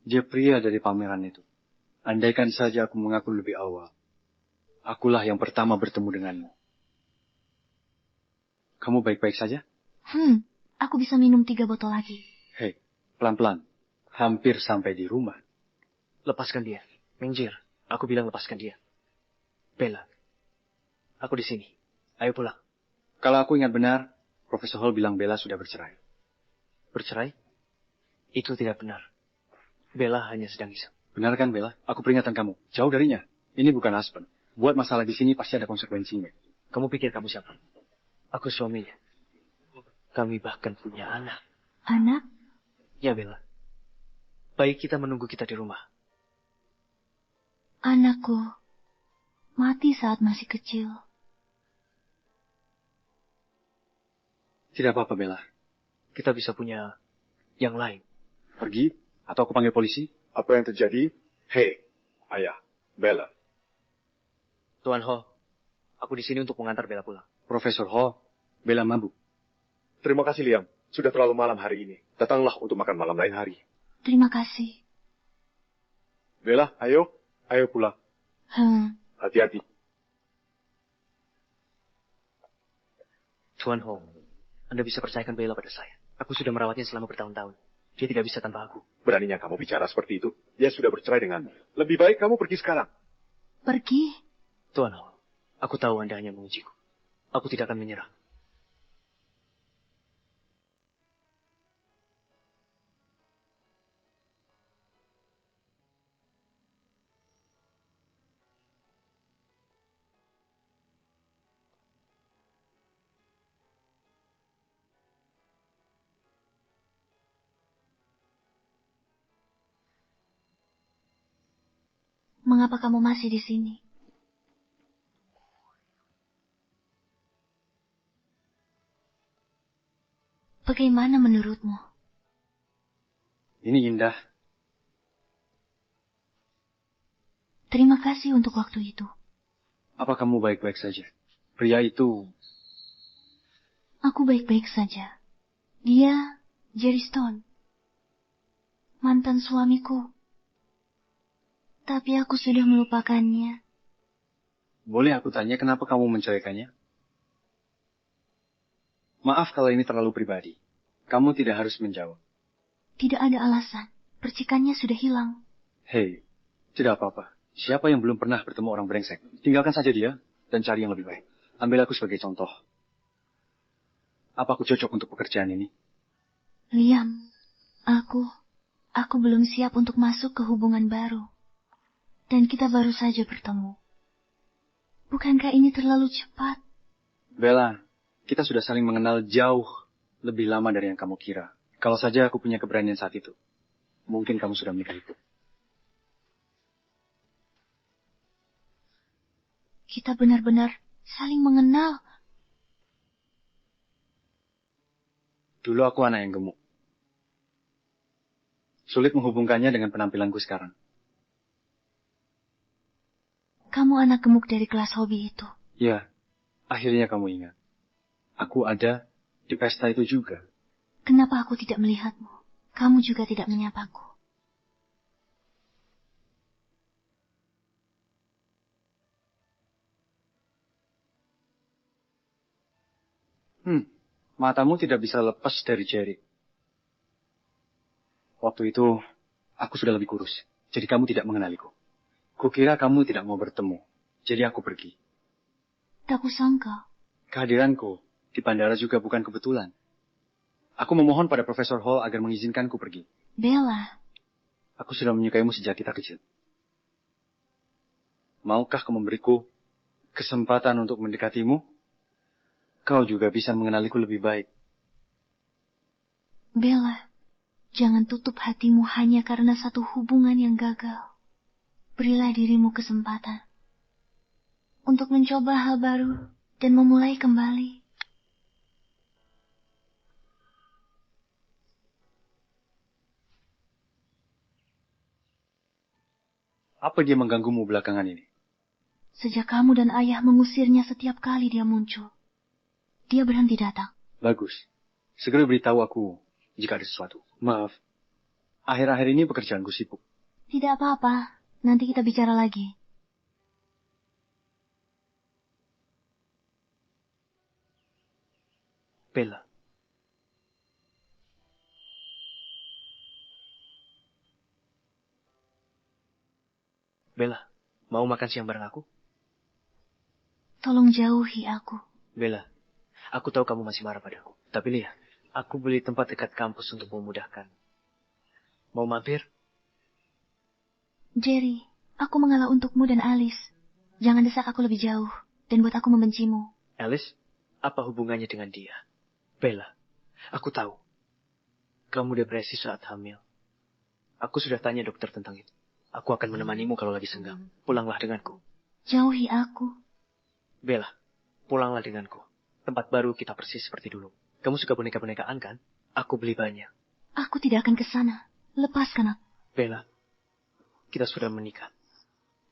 Dia pria dari pameran itu. Andaikan saja aku mengaku lebih awal. Akulah yang pertama bertemu denganmu. Kamu baik-baik saja? Aku bisa minum 3 botol lagi. Hei, pelan-pelan. Hampir sampai di rumah. Lepaskan dia. Minggir. Aku bilang lepaskan dia. Bella. Aku di sini. Ayo pulang. Kalau aku ingat benar, Profesor Hall bilang Bella sudah bercerai. Bercerai? Itu tidak benar. Bella hanya sedang iseng. Benar kan, Bella? Aku peringatkan kamu. Jauh darinya. Ini bukan husband. Buat masalah di sini pasti ada konsekuensinya. Kamu pikir kamu siapa? Aku suaminya. Kami bahkan punya anak. Anak? Ya, Bella. Baik kita menunggu kita di rumah. Anakku mati saat masih kecil. Tidak apa-apa, Bella. Kita bisa punya yang lain. Pergi? Atau aku panggil polisi? Apa yang terjadi? Hei, ayah, Bella. Tuan Ho, aku di sini untuk mengantar Bella pulang. Profesor Ho, Bella mabuk. Terima kasih, Liam. Sudah terlalu malam hari ini. Datanglah untuk makan malam lain hari. Terima kasih. Bella, ayo. Ayo pulang. Hati-hati. Tuan Ho, Anda bisa percayakan Bella pada saya. Aku sudah merawatnya selama bertahun-tahun. Dia tidak bisa tanpa aku. Beraninya kamu bicara seperti itu. Dia sudah bercerai denganmu. Lebih baik kamu pergi sekarang. Pergi? Tuan Ho, aku tahu Anda hanya mengujiku. Aku tidak akan menyerah. Mengapa kamu masih di sini? Bagaimana menurutmu? Ini indah. Terima kasih untuk waktu itu. Apa kamu baik-baik saja? Pria itu... Aku baik-baik saja. Dia Jerry Stone. Mantan suamiku. Tapi aku sudah melupakannya. Boleh aku tanya kenapa kamu menceraikannya? Maaf kalau ini terlalu pribadi. Kamu tidak harus menjawab. Tidak ada alasan. Percikannya sudah hilang. Hei, tidak apa-apa. Siapa yang belum pernah bertemu orang brengsek? Tinggalkan saja dia dan cari yang lebih baik. Ambil aku sebagai contoh. Apa aku cocok untuk pekerjaan ini? Liam, aku belum siap untuk masuk ke hubungan baru. Dan kita baru saja bertemu. Bukankah ini terlalu cepat? Bella, kita sudah saling mengenal jauh lebih lama dari yang kamu kira. Kalau saja aku punya keberanian saat itu, mungkin kamu sudah menikahiku. Kita benar-benar saling mengenal. Dulu aku anak yang gemuk. Sulit menghubungkannya dengan penampilanku sekarang. Kamu anak gemuk dari kelas hobi itu. Ya, akhirnya kamu ingat. Aku ada di pesta itu juga. Kenapa aku tidak melihatmu? Kamu juga tidak menyapaku. Matamu tidak bisa lepas dari Jerry. Waktu itu, aku sudah lebih kurus. Jadi kamu tidak mengenaliku. Kukira kamu tidak mau bertemu. Jadi aku pergi. Tak kusangka. Kehadiranku di bandara juga bukan kebetulan. Aku memohon pada Profesor Hall agar mengizinkanku pergi. Bella. Aku sudah menyukaimu sejak kita kecil. Maukah kau memberiku kesempatan untuk mendekatimu? Kau juga bisa mengenaliku lebih baik. Bella, jangan tutup hatimu hanya karena satu hubungan yang gagal. Berilah dirimu kesempatan untuk mencoba hal baru dan memulai kembali. Apa dia mengganggumu belakangan ini? Sejak kamu dan ayah mengusirnya setiap kali dia muncul, dia berhenti datang. Bagus. Segera beritahu aku jika ada sesuatu. Maaf, Akhir-akhir ini pekerjaanku sibuk. Tidak apa-apa. Nanti kita bicara lagi. Bella. Bella, mau makan siang bareng aku? Tolong jauhi aku. Bella, aku tahu kamu masih marah padaku. Tapi lihat, aku beli tempat dekat kampus untuk memudahkan. Mau mampir? Jerry, aku mengalah untukmu dan Alice. Jangan desak aku lebih jauh dan buat aku membencimu. Alice, apa hubungannya dengan dia? Bella, aku tahu. Kamu depresi saat hamil. Aku sudah tanya dokter tentang itu. Aku akan menemanimu kalau lagi senggang. Pulanglah denganku. Jauhi aku. Bella, pulanglah denganku. Tempat baru kita persis seperti dulu. Kamu suka boneka-bonekaan kan? Aku beli banyak. Aku tidak akan ke sana. Lepaskan aku. Bella, kita sudah menikah.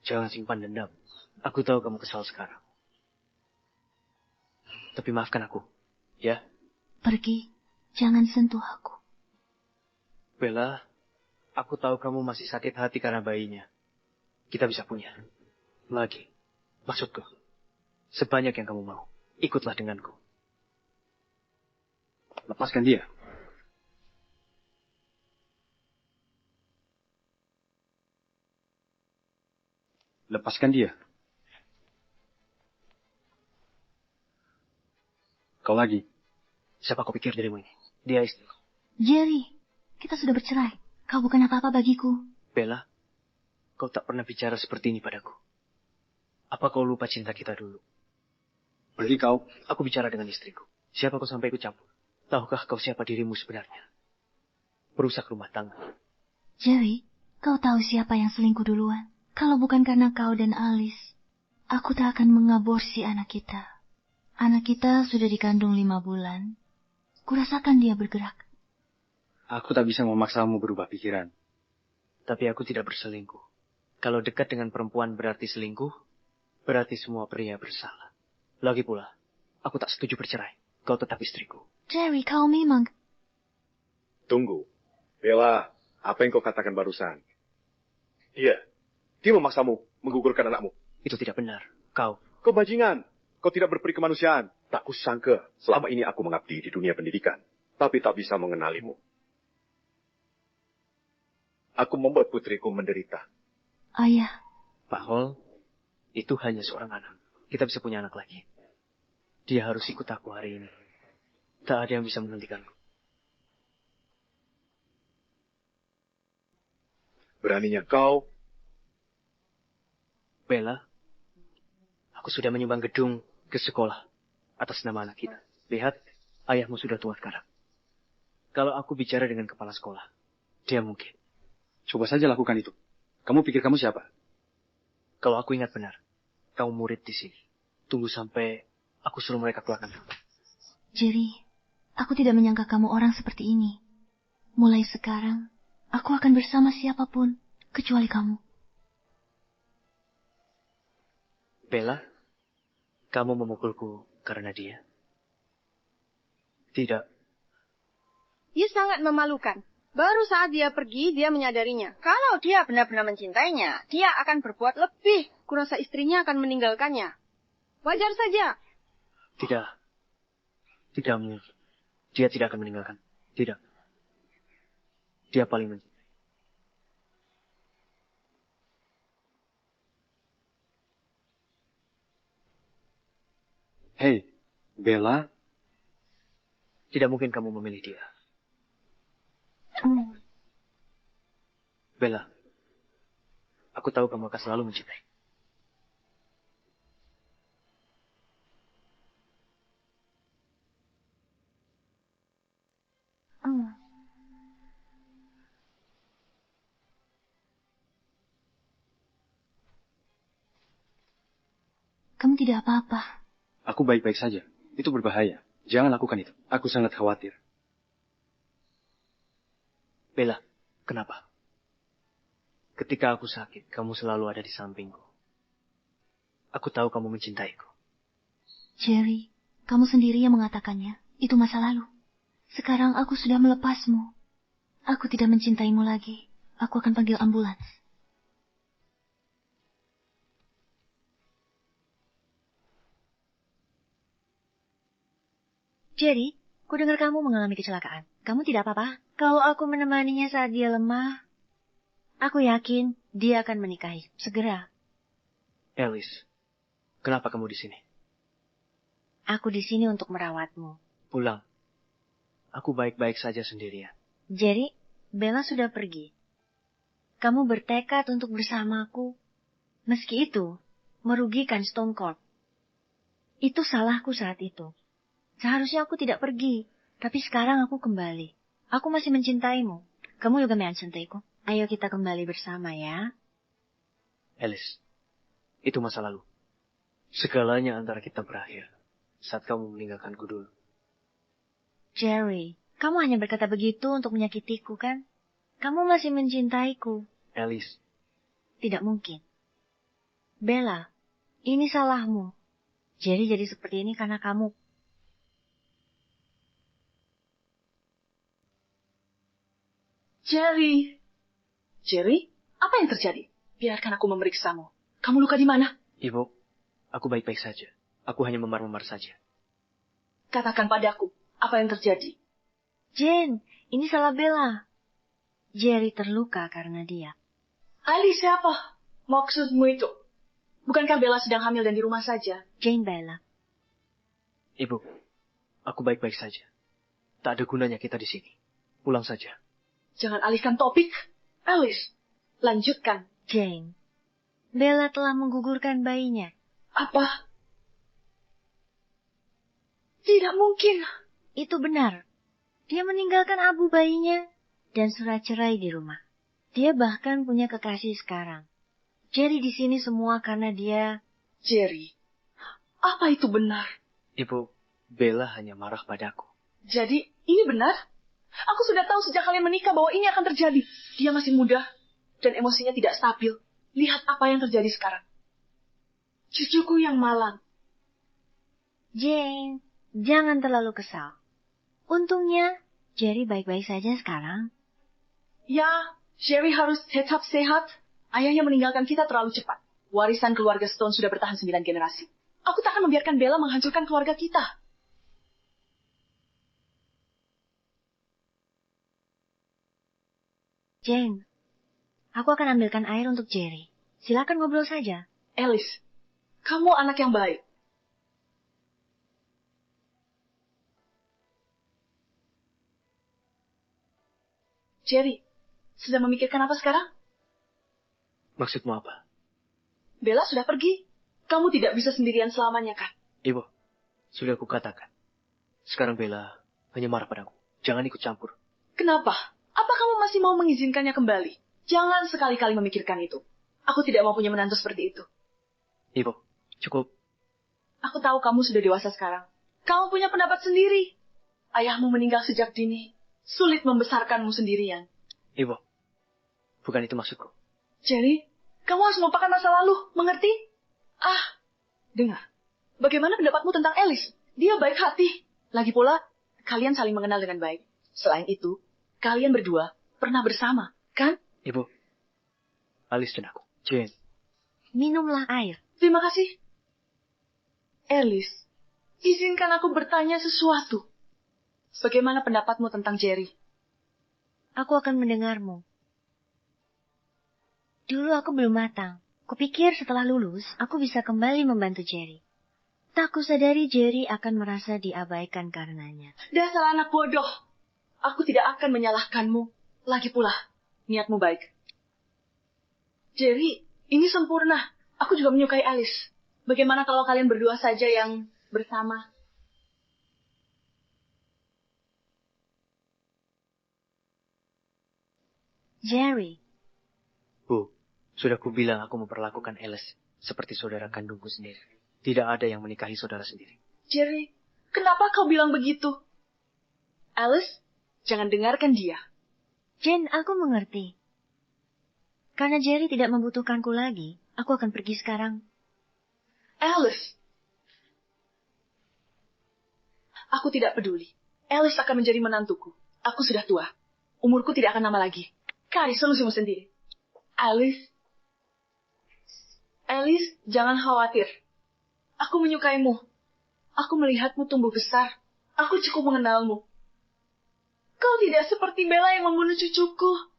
Jangan simpan dendam. Aku tahu kamu kesal sekarang. Tapi maafkan aku, ya? Pergi. Jangan sentuh aku. Bella, aku tahu kamu masih sakit hati karena bayinya. Kita bisa punya. Lagi. Maksudku, sebanyak yang kamu mau. Ikutlah denganku. Lepaskan dia. Lepaskan dia. Kau lagi. Siapa kau pikir dirimu ini? Dia istriku. Jerry, kita sudah bercerai. Kau bukan apa-apa bagiku. Bella, kau tak pernah bicara seperti ini padaku. Apa kau lupa cinta kita dulu? Pergi kau. Aku bicara dengan istriku. Siapa kau sampai ikut campur? Tahukah kau siapa dirimu sebenarnya? Perusak rumah tangga. Jerry, kau tahu siapa yang selingkuh duluan? Kalau bukan karena kau dan Alice, aku tak akan mengaborsi anak kita. Anak kita sudah dikandung 5 bulan. Kurasakan dia bergerak. Aku tak bisa memaksamu berubah pikiran. Tapi aku tidak berselingkuh. Kalau dekat dengan perempuan berarti selingkuh, berarti semua pria bersalah. Lagi pula, aku tak setuju bercerai. Kau tetap istriku. Jerry, kau memang... Tunggu. Bella, apa yang kau katakan barusan? Iya, dia memaksamu menggugurkan anakmu. Itu tidak benar. Kau bajingan. Kau tidak berperi kemanusiaan. Tak kusangka selama ini aku mengabdi di dunia pendidikan. Tapi tak bisa mengenalimu. Aku membuat putriku menderita. Ayah. Pak Hall, itu hanya seorang anak. Kita bisa punya anak lagi. Dia harus ikut aku hari ini. Tak ada yang bisa menghentikanku. Beraninya kau. Bella, aku sudah menyumbang gedung ke sekolah atas nama anak kita. Lihat, ayahmu sudah tua sekarang. Kalau aku bicara dengan kepala sekolah, dia mungkin. Coba saja lakukan itu. Kamu pikir kamu siapa? Kalau aku ingat benar, kamu murid di sini. Tunggu sampai aku suruh mereka keluarkan kamu. Jerry, aku tidak menyangka kamu orang seperti ini. Mulai sekarang, aku akan bersama siapapun, kecuali kamu. Bella, kamu memukulku karena dia? Tidak. Dia sangat memalukan. Baru saat dia pergi, dia menyadarinya. Kalau dia benar-benar mencintainya, dia akan berbuat lebih. Kurasa istrinya akan meninggalkannya. Wajar saja. Tidak. Tidak mungkin. Dia tidak akan meninggalkan. Tidak. Dia paling mencintai. Hei, Bella. Tidak mungkin kamu memilih dia. Bella, aku tahu kamu akan selalu mencintai. Kamu tidak apa-apa. Aku baik-baik saja. Itu berbahaya. Jangan lakukan itu. Aku sangat khawatir. Bella, kenapa? Ketika aku sakit, kamu selalu ada di sampingku. Aku tahu kamu mencintaiku. Jerry, kamu sendiri yang mengatakannya. Itu masa lalu. Sekarang aku sudah melepasmu. Aku tidak mencintaimu lagi. Aku akan panggil ambulans. Jerry, ku dengar kamu mengalami kecelakaan. Kamu tidak apa-apa? Kalau aku menemaninya saat dia lemah, aku yakin dia akan menikahi segera. Alice, kenapa kamu di sini? Aku di sini untuk merawatmu. Pulang. Aku baik-baik saja sendirian. Jerry, Bella sudah pergi. Kamu bertekad untuk bersamaku. Meski itu merugikan Stone Cold. Itu salahku saat itu. Seharusnya aku tidak pergi, tapi sekarang aku kembali. Aku masih mencintaimu. Kamu juga mencintaiku. Ayo kita kembali bersama ya. Alice, itu masa lalu. Segalanya antara kita berakhir saat kamu meninggalkanku dulu. Jerry, kamu hanya berkata begitu untuk menyakitiku, kan? Kamu masih mencintaiku. Alice. Tidak mungkin. Bella, ini salahmu. Jerry jadi seperti ini karena kamu. Jerry. Jerry, apa yang terjadi? Biarkan aku memeriksamu. Kamu luka di mana? Ibu, aku baik-baik saja. Aku hanya memar-memar saja. Katakan padaku, apa yang terjadi? Jane, ini salah Bella. Jerry terluka karena dia. Ali siapa? Maksudmu itu? Bukankah Bella sedang hamil dan di rumah saja? Jane Bella. Ibu, aku baik-baik saja. Tak ada gunanya kita di sini. Pulang saja. Jangan alihkan topik. Alice, lanjutkan. Jane, Bella telah menggugurkan bayinya. Apa? Tidak mungkin. Itu benar. Dia meninggalkan abu bayinya dan surat cerai di rumah. Dia bahkan punya kekasih sekarang. Jerry di sini semua karena dia... Jerry, apa itu benar? Ibu, Bella hanya marah padaku. Jadi, ini benar? Aku sudah tahu sejak kalian menikah bahwa ini akan terjadi. Dia masih muda dan emosinya tidak stabil. Lihat apa yang terjadi sekarang. Cucuku yang malang. Jane, jangan terlalu kesal. Untungnya, Jerry baik-baik saja sekarang. Ya, Jerry harus tetap sehat. Ayahnya meninggalkan kita terlalu cepat. Warisan keluarga Stone sudah bertahan 9 generasi. Aku tak akan membiarkan Bella menghancurkan keluarga kita. Jane, aku akan ambilkan air untuk Jerry. Silakan ngobrol saja. Alice, kamu anak yang baik. Jerry, sedang memikirkan apa sekarang? Maksudmu apa? Bella sudah pergi. Kamu tidak bisa sendirian selamanya, kan? Ibu, sudah aku katakan. Sekarang Bella hanya marah padaku. Jangan ikut campur. Kenapa? Apa kamu masih mau mengizinkannya kembali? Jangan sekali-kali memikirkan itu. Aku tidak mau punya menantu seperti itu. Ibu, cukup. Aku tahu kamu sudah dewasa sekarang. Kamu punya pendapat sendiri. Ayahmu meninggal sejak dini. Sulit membesarkanmu sendirian. Ibu, bukan itu maksudku. Jerry, kamu harus melupakan masa lalu, mengerti? Dengar. Bagaimana pendapatmu tentang Alice? Dia baik hati. Lagi pula, kalian saling mengenal dengan baik. Selain itu, kalian berdua pernah bersama, kan? Ibu, Alice dan aku. Jane. Minumlah air. Terima kasih. Alice, izinkan aku bertanya sesuatu. Bagaimana pendapatmu tentang Jerry? Aku akan mendengarmu. Dulu aku belum matang. Kupikir setelah lulus, aku bisa kembali membantu Jerry. Tak kusadari Jerry akan merasa diabaikan karenanya. Dasar anak bodoh. Aku tidak akan menyalahkanmu. Lagi pula, niatmu baik. Jerry, ini sempurna. Aku juga menyukai Alice. Bagaimana kalau kalian berdua saja yang bersama? Jerry. Bu, sudah kubilang aku memperlakukan Alice seperti saudara kandungku sendiri. Tidak ada yang menikahi saudara sendiri. Jerry, kenapa kau bilang begitu? Alice, jangan dengarkan dia. Jane, aku mengerti. Karena Jerry tidak membutuhkanku lagi, aku akan pergi sekarang. Alice. Aku tidak peduli. Alice akan menjadi menantuku. Aku sudah tua. Umurku tidak akan lama lagi. Cari solusimu sendiri. Alice, jangan khawatir. Aku menyukaimu. Aku melihatmu tumbuh besar. Aku cukup mengenalmu. Kau tidak seperti Bella yang membunuh cucuku.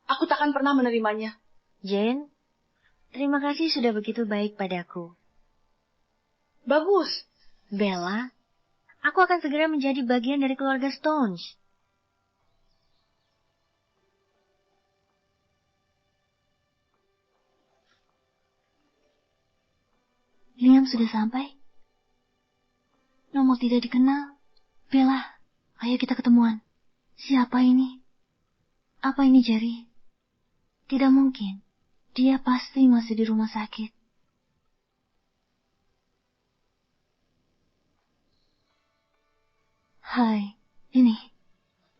Aku takkan pernah menerimanya. Jane, terima kasih sudah begitu baik padaku. Bagus. Bella, aku akan segera menjadi bagian dari keluarga Stones. Liam sudah sampai? Nomor tidak dikenal. Bella, ayo kita ketemuan. Siapa ini? Apa ini Jerry? Tidak mungkin. Dia pasti masih di rumah sakit. Hai, ini.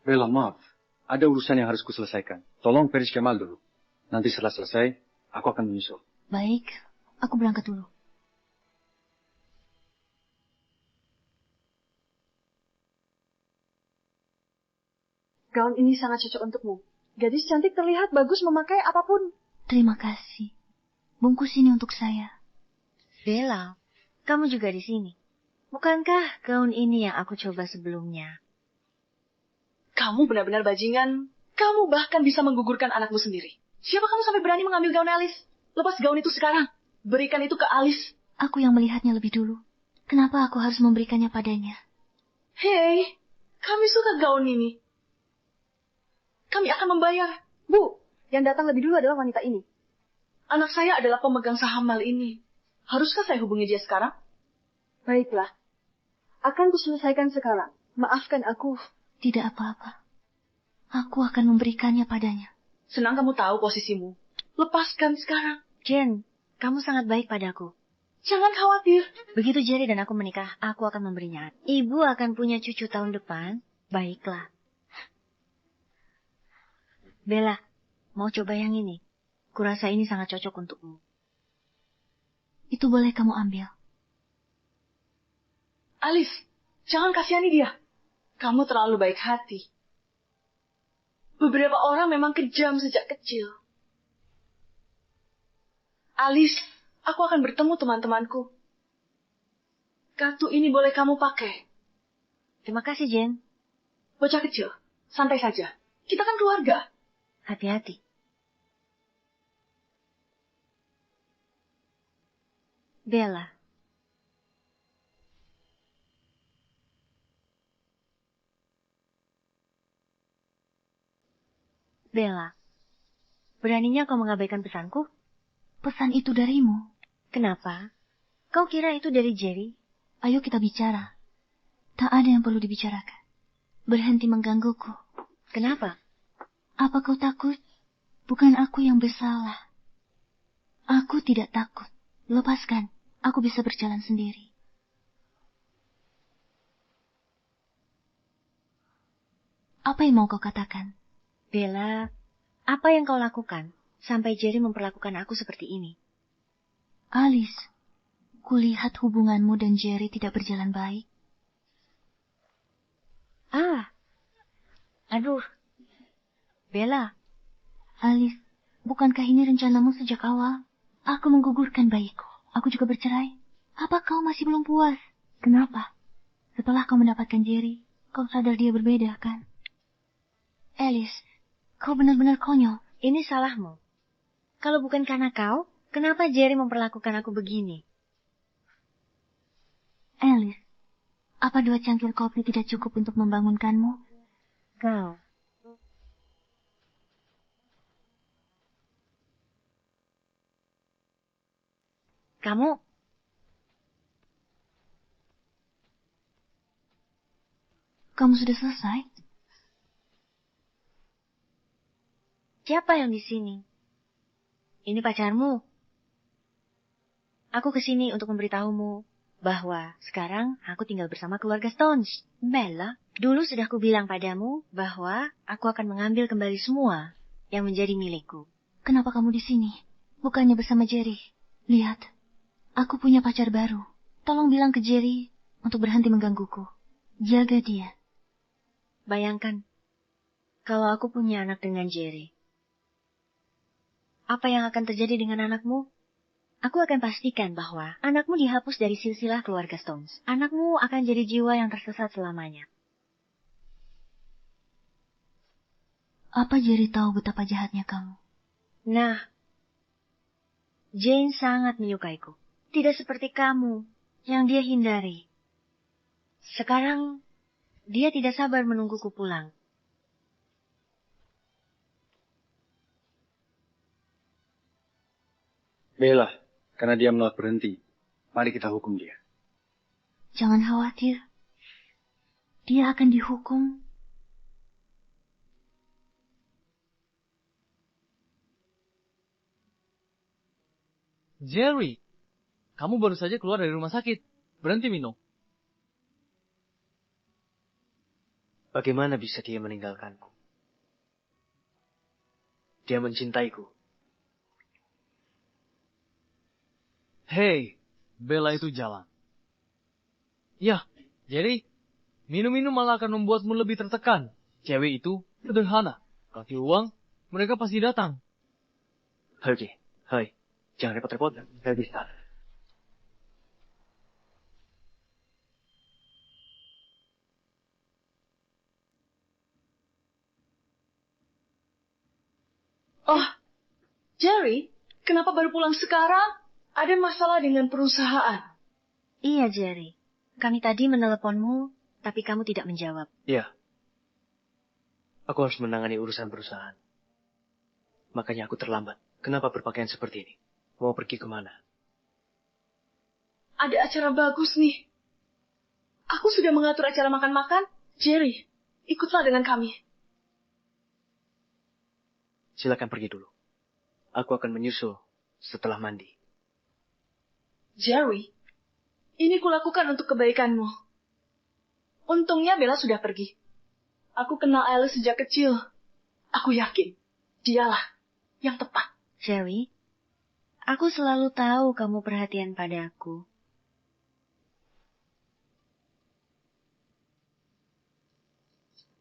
Bella, maaf. Ada urusan yang harus kuselesaikan. Tolong Feris Kemal dulu. Nanti setelah selesai, aku akan menyusul. Baik, aku berangkat dulu. Gaun ini sangat cocok untukmu. Gadis cantik terlihat bagus memakai apapun. Terima kasih. Bungkus ini untuk saya. Bella, kamu juga di sini. Bukankah gaun ini yang aku coba sebelumnya? Kamu benar-benar bajingan. Kamu bahkan bisa menggugurkan anakmu sendiri. Siapa kamu sampai berani mengambil gaun Alice? Lepas gaun itu sekarang. Berikan itu ke Alice. Aku yang melihatnya lebih dulu. Kenapa aku harus memberikannya padanya? Hei, kami suka gaun ini. Kami akan membayar. Bu, yang datang lebih dulu adalah wanita ini. Anak saya adalah pemegang saham mal ini. Haruskah saya hubungi dia sekarang? Baiklah. Akan kuselesaikan sekarang. Maafkan aku. Tidak apa-apa. Aku akan memberikannya padanya. Senang kamu tahu posisimu. Lepaskan sekarang. Jen, kamu sangat baik padaku. Jangan khawatir. Begitu Jerry dan aku menikah, aku akan memberinya. Ibu akan punya cucu tahun depan. Baiklah. Bella, mau coba yang ini? Kurasa ini sangat cocok untukmu. Itu boleh kamu ambil. Alice, jangan kasihani dia. Kamu terlalu baik hati. Beberapa orang memang kejam sejak kecil. Alice, aku akan bertemu teman-temanku. Kartu ini boleh kamu pakai. Terima kasih, Jen. Bocah kecil, santai saja. Kita kan keluarga. Hati-hati. Bella. Bella, beraninya kau mengabaikan pesanku? Pesan itu darimu. Kenapa? Kau kira itu dari Jerry? Ayo kita bicara. Tak ada yang perlu dibicarakan. Berhenti menggangguku. Kenapa? Apa kau takut? Bukan aku yang bersalah. Aku tidak takut. Lepaskan. Aku bisa berjalan sendiri. Apa yang mau kau katakan? Bella, apa yang kau lakukan sampai Jerry memperlakukan aku seperti ini? Alice, kulihat hubunganmu dan Jerry tidak berjalan baik. Aduh. Bella. Alice, bukankah ini rencanamu sejak awal? Aku menggugurkan bayiku. Aku juga bercerai. Apa kau masih belum puas? Kenapa? Setelah kau mendapatkan Jerry, kau sadar dia berbeda, kan? Alice, kau benar-benar konyol. Ini salahmu. Kalau bukan karena kau, kenapa Jerry memperlakukan aku begini? Alice, apa 2 cangkir kopi tidak cukup untuk membangunkanmu? Kau. Kamu sudah selesai? Siapa yang di sini? Ini pacarmu. Aku kesini untuk memberitahumu bahwa sekarang aku tinggal bersama keluarga Stones. Bella, dulu sudah kubilang padamu bahwa aku akan mengambil kembali semua yang menjadi milikku. Kenapa kamu di sini? Bukannya bersama Jerry? Lihat. Aku punya pacar baru. Tolong bilang ke Jerry untuk berhenti menggangguku. Jaga dia. Bayangkan, Kalau aku punya anak dengan Jerry, apa yang akan terjadi dengan anakmu? Aku akan pastikan bahwa anakmu dihapus dari silsilah keluarga Stones. Anakmu akan jadi jiwa yang tersesat selamanya. Apa Jerry tahu betapa jahatnya kamu? Nah, Jane sangat menyukaiku. Tidak seperti kamu, yang dia hindari. Sekarang, dia tidak sabar menungguku pulang. Bella, karena dia menolak berhenti, mari kita hukum dia. Jangan khawatir. Dia akan dihukum. Jerry, kamu baru saja keluar dari rumah sakit. Berhenti, Mino. Bagaimana bisa dia meninggalkanku? Dia mencintaiku. Hei, Bella itu jalan. Ya, Jerry, minum-minum malah akan membuatmu lebih tertekan. Cewek itu sederhana. Kasih uang, mereka pasti datang. Oke, hai. Jangan repot-repot, saya bisa. Oh, Jerry, kenapa baru pulang sekarang? Ada masalah dengan perusahaan. Iya, Jerry. Kami tadi meneleponmu, tapi kamu tidak menjawab. Iya. Aku harus menangani urusan perusahaan. Makanya aku terlambat. Kenapa berpakaian seperti ini? Mau pergi kemana? Ada acara bagus nih. Aku sudah mengatur acara makan-makan. Jerry, ikutlah dengan kami. Silakan pergi dulu. Aku akan menyusul setelah mandi. Jerry, ini kulakukan untuk kebaikanmu. Untungnya Bella sudah pergi. Aku kenal Alice sejak kecil. Aku yakin, dialah yang tepat. Jerry, aku selalu tahu kamu perhatian padaku.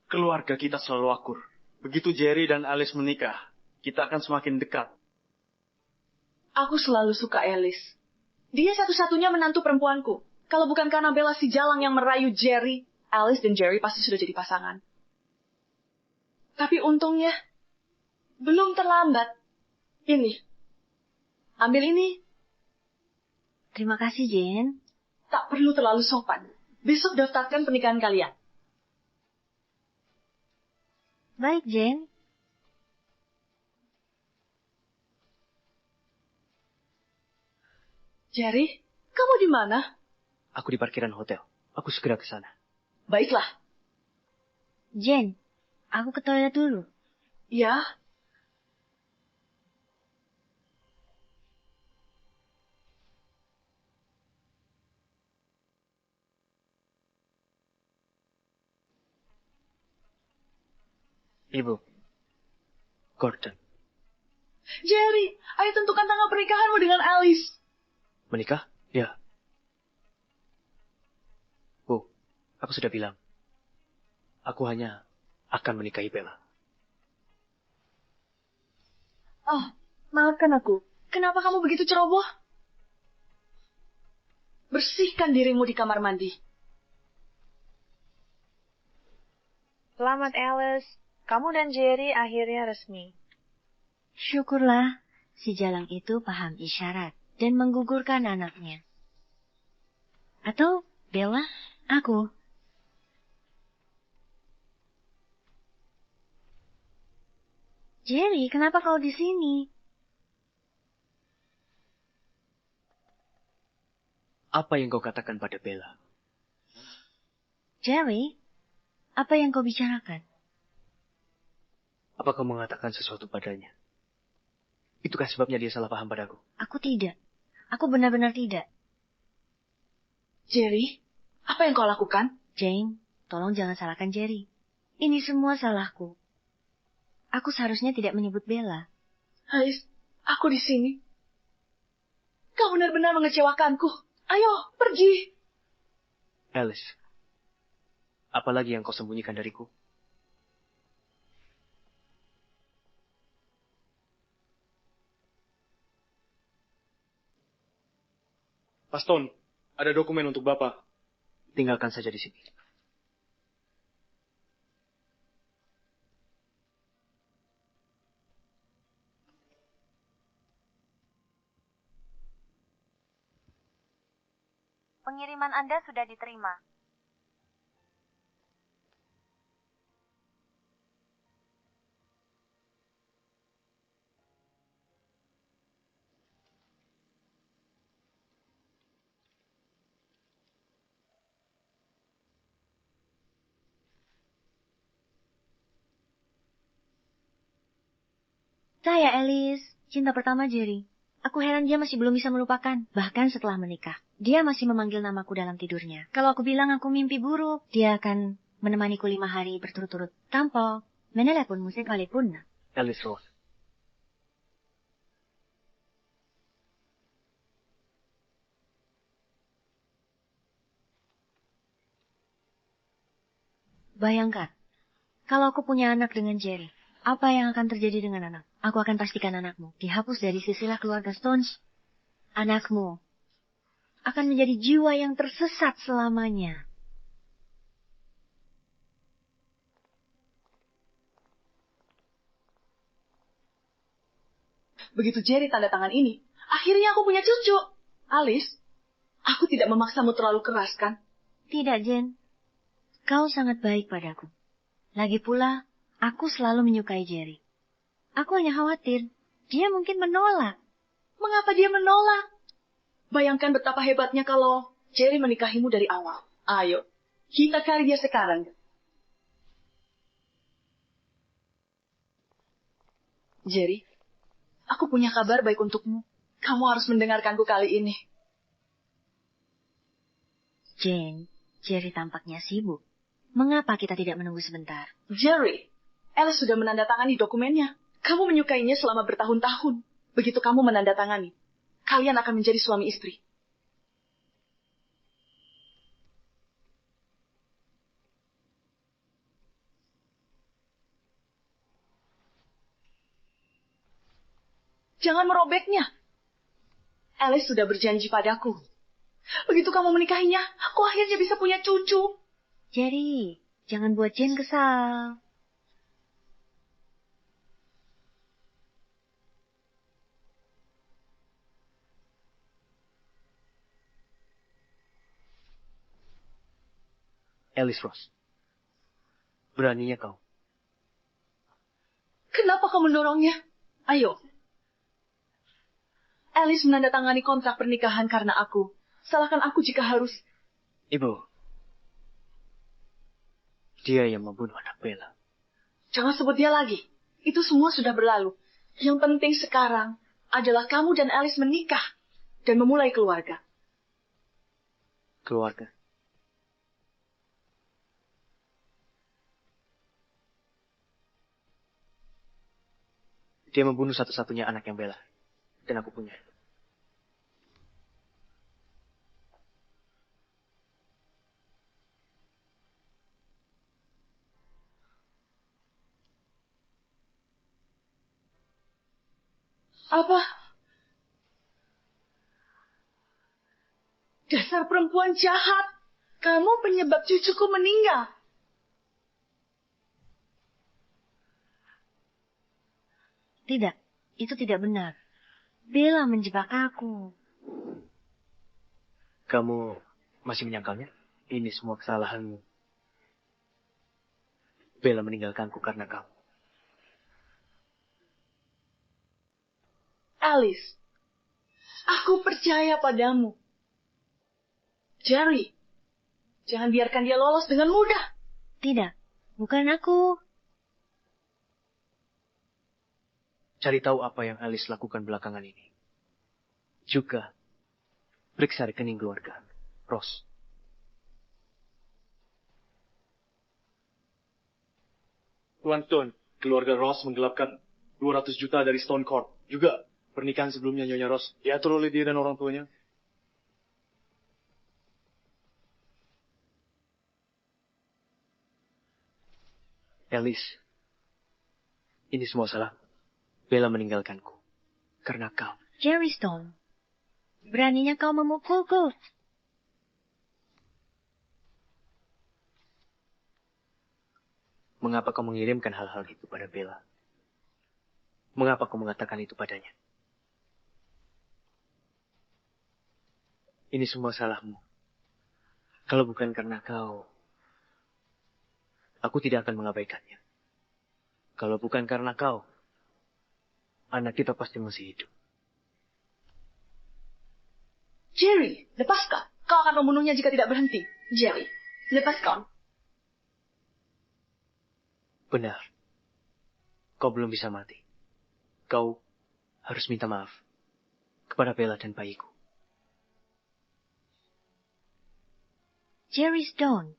Keluarga kita selalu akur. Begitu Jerry dan Alice menikah, kita akan semakin dekat. Aku selalu suka Alice. Dia satu-satunya menantu perempuanku. Kalau bukan karena Bella si jalang yang merayu Jerry, Alice dan Jerry pasti sudah jadi pasangan. Tapi untungnya, belum terlambat. Ini. Ambil ini. Terima kasih, Jane. Tak perlu terlalu sopan. Besok daftarkan pernikahan kalian. Baik, Jane. Jerry, kamu di mana? Aku di parkiran hotel. Aku segera ke sana. Baiklah. Jane, aku ke toilet dulu. Ya. Ibu. Gordon. Jerry, ayo tentukan tanggal pernikahanmu dengan Alice. Menikah? Ya. Bu, aku sudah bilang. Aku hanya akan menikahi Bella. Oh, maafkan aku. Kenapa kamu begitu ceroboh? Bersihkan dirimu di kamar mandi. Selamat, Alice. Kamu dan Jerry akhirnya resmi. Syukurlah, si jalang itu paham isyarat dan menggugurkan anaknya. Atau, Bella, aku. Jerry, kenapa kau di sini? Apa yang kau katakan pada Bella? Jerry, apa yang kau bicarakan? Apa kau mengatakan sesuatu padanya? Itukah sebabnya dia salah paham padaku? Aku tidak. Aku benar-benar tidak. Jerry, apa yang kau lakukan? Jane, tolong jangan salahkan Jerry. Ini semua salahku. Aku seharusnya tidak menyebut Bella. Alice, aku di sini. Kau benar-benar mengecewakanku. Ayo, pergi. Alice, apalagi yang kau sembunyikan dariku? Pak Stone, ada dokumen untuk Bapak. Tinggalkan saja di sini. Pengiriman Anda sudah diterima. Saya Alice, cinta pertama Jerry. Aku heran dia masih belum bisa melupakan, bahkan setelah menikah. Dia masih memanggil namaku dalam tidurnya. Kalau aku bilang aku mimpi buruk, dia akan menemaniku 5 hari berturut-turut. Tanpa menelepon musik walaupun. Alice Rose. Bayangkan, kalau aku punya anak dengan Jerry, apa yang akan terjadi dengan anak? Aku akan pastikan anakmu dihapus dari silsilah keluarga Stones. Anakmu akan menjadi jiwa yang tersesat selamanya. Begitu Jerry tanda tangan ini, akhirnya aku punya cucu. Alice, aku tidak memaksamu terlalu keras, kan? Tidak, Jen. Kau sangat baik padaku. Lagi pula, aku selalu menyukai Jerry. Aku hanya khawatir, dia mungkin menolak. Mengapa dia menolak? Bayangkan betapa hebatnya kalau Jerry menikahimu dari awal. Ayo, kita cari dia sekarang. Jerry, aku punya kabar baik untukmu. Kamu harus mendengarkanku kali ini. Jane, Jerry tampaknya sibuk. Mengapa kita tidak menunggu sebentar? Jerry, Alice sudah menandatangani dokumennya. Kamu menyukainya selama bertahun-tahun. Begitu kamu menandatangani, kalian akan menjadi suami istri. Jangan merobeknya. Alice sudah berjanji padaku. Begitu kamu menikahinya, aku akhirnya bisa punya cucu. Jerry, jangan buat Jane kesal. Alice Rose. Beraninya kau. Kenapa kau mendorongnya? Ayo. Alice menandatangani kontrak pernikahan karena aku. Salahkan aku jika harus. Ibu. Dia yang membunuh anak Bella. Jangan sebut dia lagi. Itu semua sudah berlalu. Yang penting sekarang adalah kamu dan Alice menikah dan memulai keluarga. Keluarga. Dia membunuh satu-satunya anak yang Bella. Dan aku punya. Apa? Dasar perempuan jahat. Kamu penyebab cucuku meninggal. Tidak, itu tidak benar. Bella menjebak aku. Kamu masih menyangkalnya? Ini semua kesalahanmu. Bella meninggalkanku karena kamu. Alice, aku percaya padamu. Jerry, jangan biarkan dia lolos dengan mudah. Tidak, bukan aku. Cari tahu apa yang Alice lakukan belakangan ini. Juga, periksa rekening keluarga. Ross. Tuan Stone, keluarga Ross menggelapkan 200 juta dari Stone Court. Juga, pernikahan sebelumnya Nyonya Ross diatur oleh dia dan orang tuanya. Alice, ini semua salah. Bella meninggalkanku. Karena kau. Jerry Stone, Beraninya kau memukulku. Mengapa kau mengirimkan hal-hal itu pada Bella? Mengapa kau mengatakan itu padanya? Ini semua salahmu. Kalau bukan karena kau, aku tidak akan mengabaikannya. Kalau bukan karena kau, anak kita pasti masih hidup. Jerry, lepaskan. Kau akan membunuhnya jika tidak berhenti. Jerry, lepaskan. Benar. Kau belum bisa mati. Kau harus minta maaf kepada Bella dan bayiku. Jerry Stone,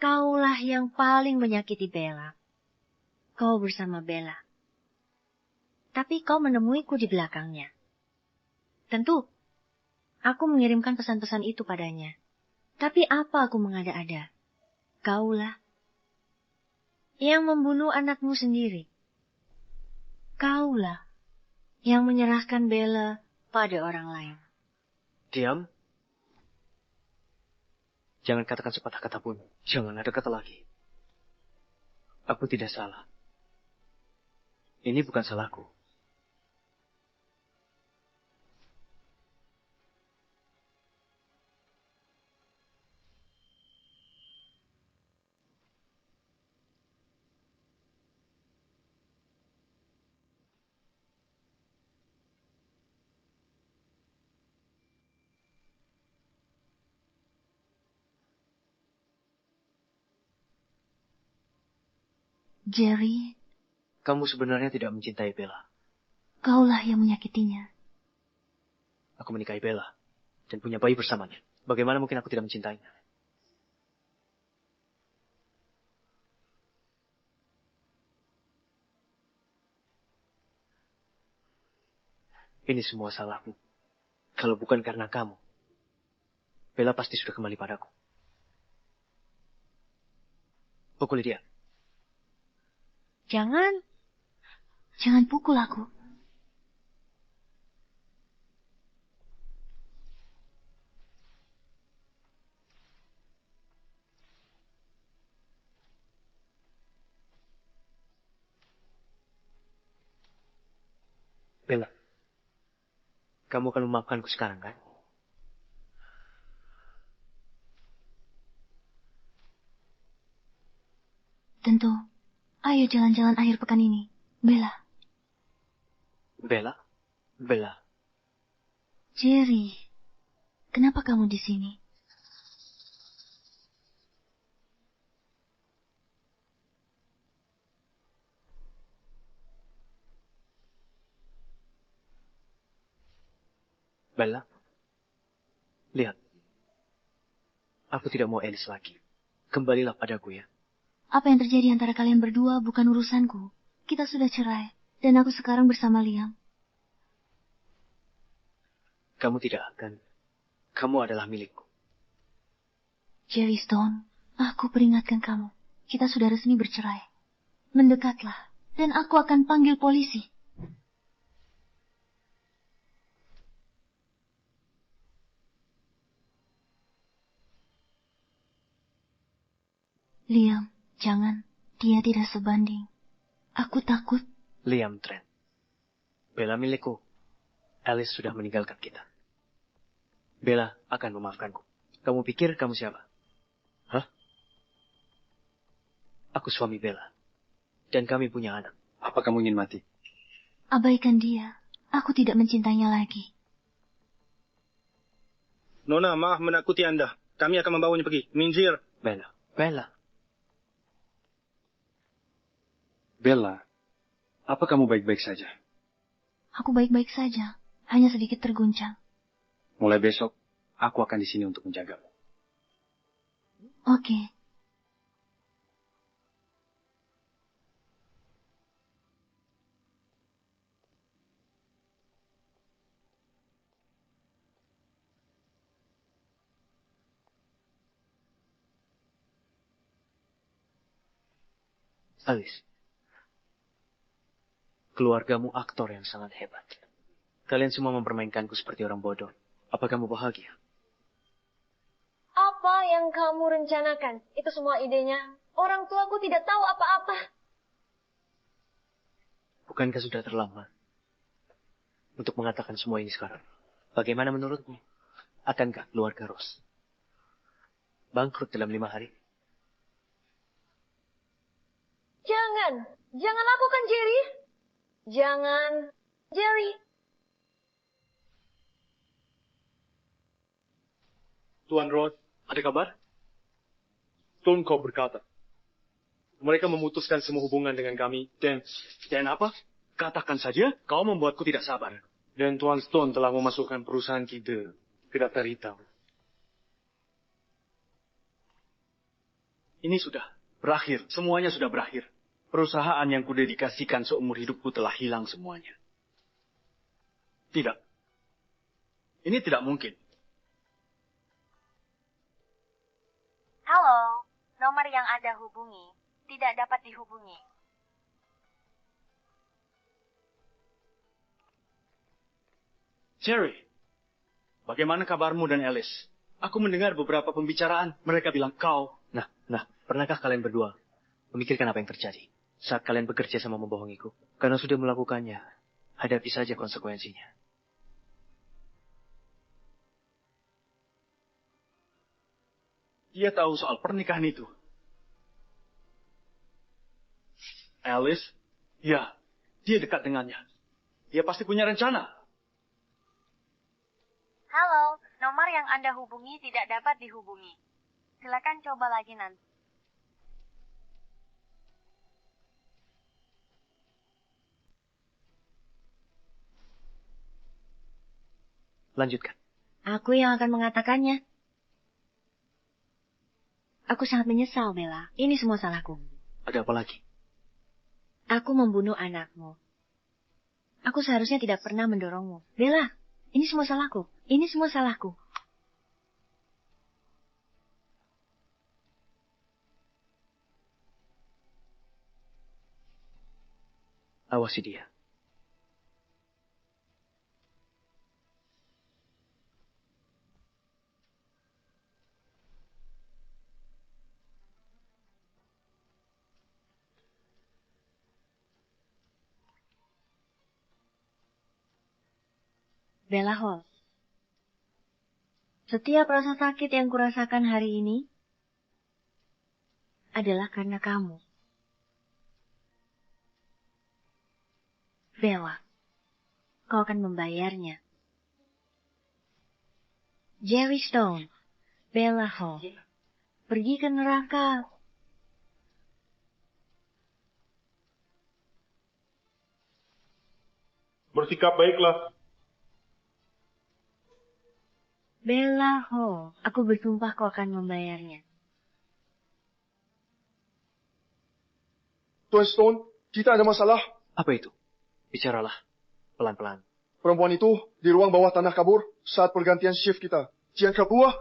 kaulah yang paling menyakiti Bella. Kau bersama Bella. Tapi kau menemuiku di belakangnya. Tentu, aku mengirimkan pesan-pesan itu padanya. Tapi apa aku mengada-ada? Kaulah yang membunuh anakmu sendiri. Kaulah yang menyerahkan Bella pada orang lain. Diam. Jangan katakan sepatah kata pun. Jangan ada kata lagi. Aku tidak salah. Ini bukan salahku. Jerry, Kamu sebenarnya tidak mencintai Bella. kaulah yang menyakitinya. Aku menikahi Bella dan punya bayi bersamanya. Bagaimana mungkin aku tidak mencintainya? Ini semua salahmu. Kalau bukan karena kamu, Bella pasti sudah kembali padaku. Pukuli dia. Jangan. Jangan pukul aku. Bella, kamu akan memaafkanku sekarang, kan? Tentu. Ayo jalan-jalan akhir pekan ini. Bella. Bella? Bella. Jerry. Kenapa kamu di sini? Bella? Lihat. Aku tidak mau Alice lagi. Kembalilah padaku ya. Apa yang terjadi antara kalian berdua bukan urusanku. Kita sudah cerai. Dan aku sekarang bersama Liam. Kamu tidak akan. Kamu adalah milikku. Jerry Stone, aku peringatkan kamu. Kita sudah resmi bercerai. Mendekatlah. Dan aku akan panggil polisi. Liam, jangan. Dia tidak sebanding. Aku takut. Liam Trent. Bella milikku. Alice sudah meninggalkan kita. Bella akan memaafkanku. Kamu pikir kamu siapa? Hah? Aku suami Bella. Dan kami punya anak. Apa kamu ingin mati? Abaikan dia. Aku tidak mencintainya lagi. Nona, maaf menakuti Anda. Kami akan membawanya pergi. Minggir. Bella. Bella. Bella, apa kamu baik-baik saja? Aku baik-baik saja. Hanya sedikit terguncang. Mulai besok, aku akan di sini untuk menjagamu. Oke. Alice. Keluargamu aktor yang sangat hebat. Kalian semua mempermainkanku seperti orang bodoh. Apa kamu bahagia? Apa yang kamu rencanakan? Itu semua idenya. Orang tuaku tidak tahu apa-apa. Bukankah sudah terlambat untuk mengatakan semua ini sekarang? Bagaimana menurutmu? Akankah keluarga Ross bangkrut dalam 5 hari? Jangan. Jangan lakukan, Jerry. Jangan, Jerry. Tuan Ross, ada kabar? Stone Court berkata, mereka memutuskan semua hubungan dengan kami, dan apa? Katakan saja, kau membuatku tidak sabar. Dan Tuan Stone telah memasukkan perusahaan kita ke daftar hitam. Ini sudah berakhir, semuanya sudah berakhir. Perusahaan yang kudedikasikan seumur hidupku telah hilang semuanya. Tidak. Ini tidak mungkin. Halo, nomor yang Anda hubungi tidak dapat dihubungi. Jerry, bagaimana kabarmu dan Alice? Aku mendengar beberapa pembicaraan. Mereka bilang kau. Nah, pernahkah kalian berdua memikirkan apa yang terjadi saat kalian bekerja sama membohongiku? Karena sudah melakukannya, hadapi saja konsekuensinya. Dia tahu soal pernikahan itu. Alice? Ya, dia dekat dengannya. Dia pasti punya rencana. Halo, nomor yang Anda hubungi tidak dapat dihubungi. Silakan coba lagi nanti. Lanjutkan. Aku yang akan mengatakannya. Aku sangat menyesal, Bella. Ini semua salahku. Ada apa lagi? Aku membunuh anakmu. Aku seharusnya tidak pernah mendorongmu. Bella, ini semua salahku. Ini semua salahku. Awasi dia. Bella Hall. Setiap rasa sakit yang kurasakan hari ini adalah karena kamu. Bella, kau akan membayarnya. Jerry Stone, Bella Hall, pergi ke neraka. Bersikap baiklah. Bella Hall, aku bersumpah kau akan membayarnya. Tuan Stone, kita ada masalah. Apa itu? Bicaralah. Pelan-pelan. Perempuan itu di ruang bawah tanah kabur saat pergantian shift kita. Jangan keluar.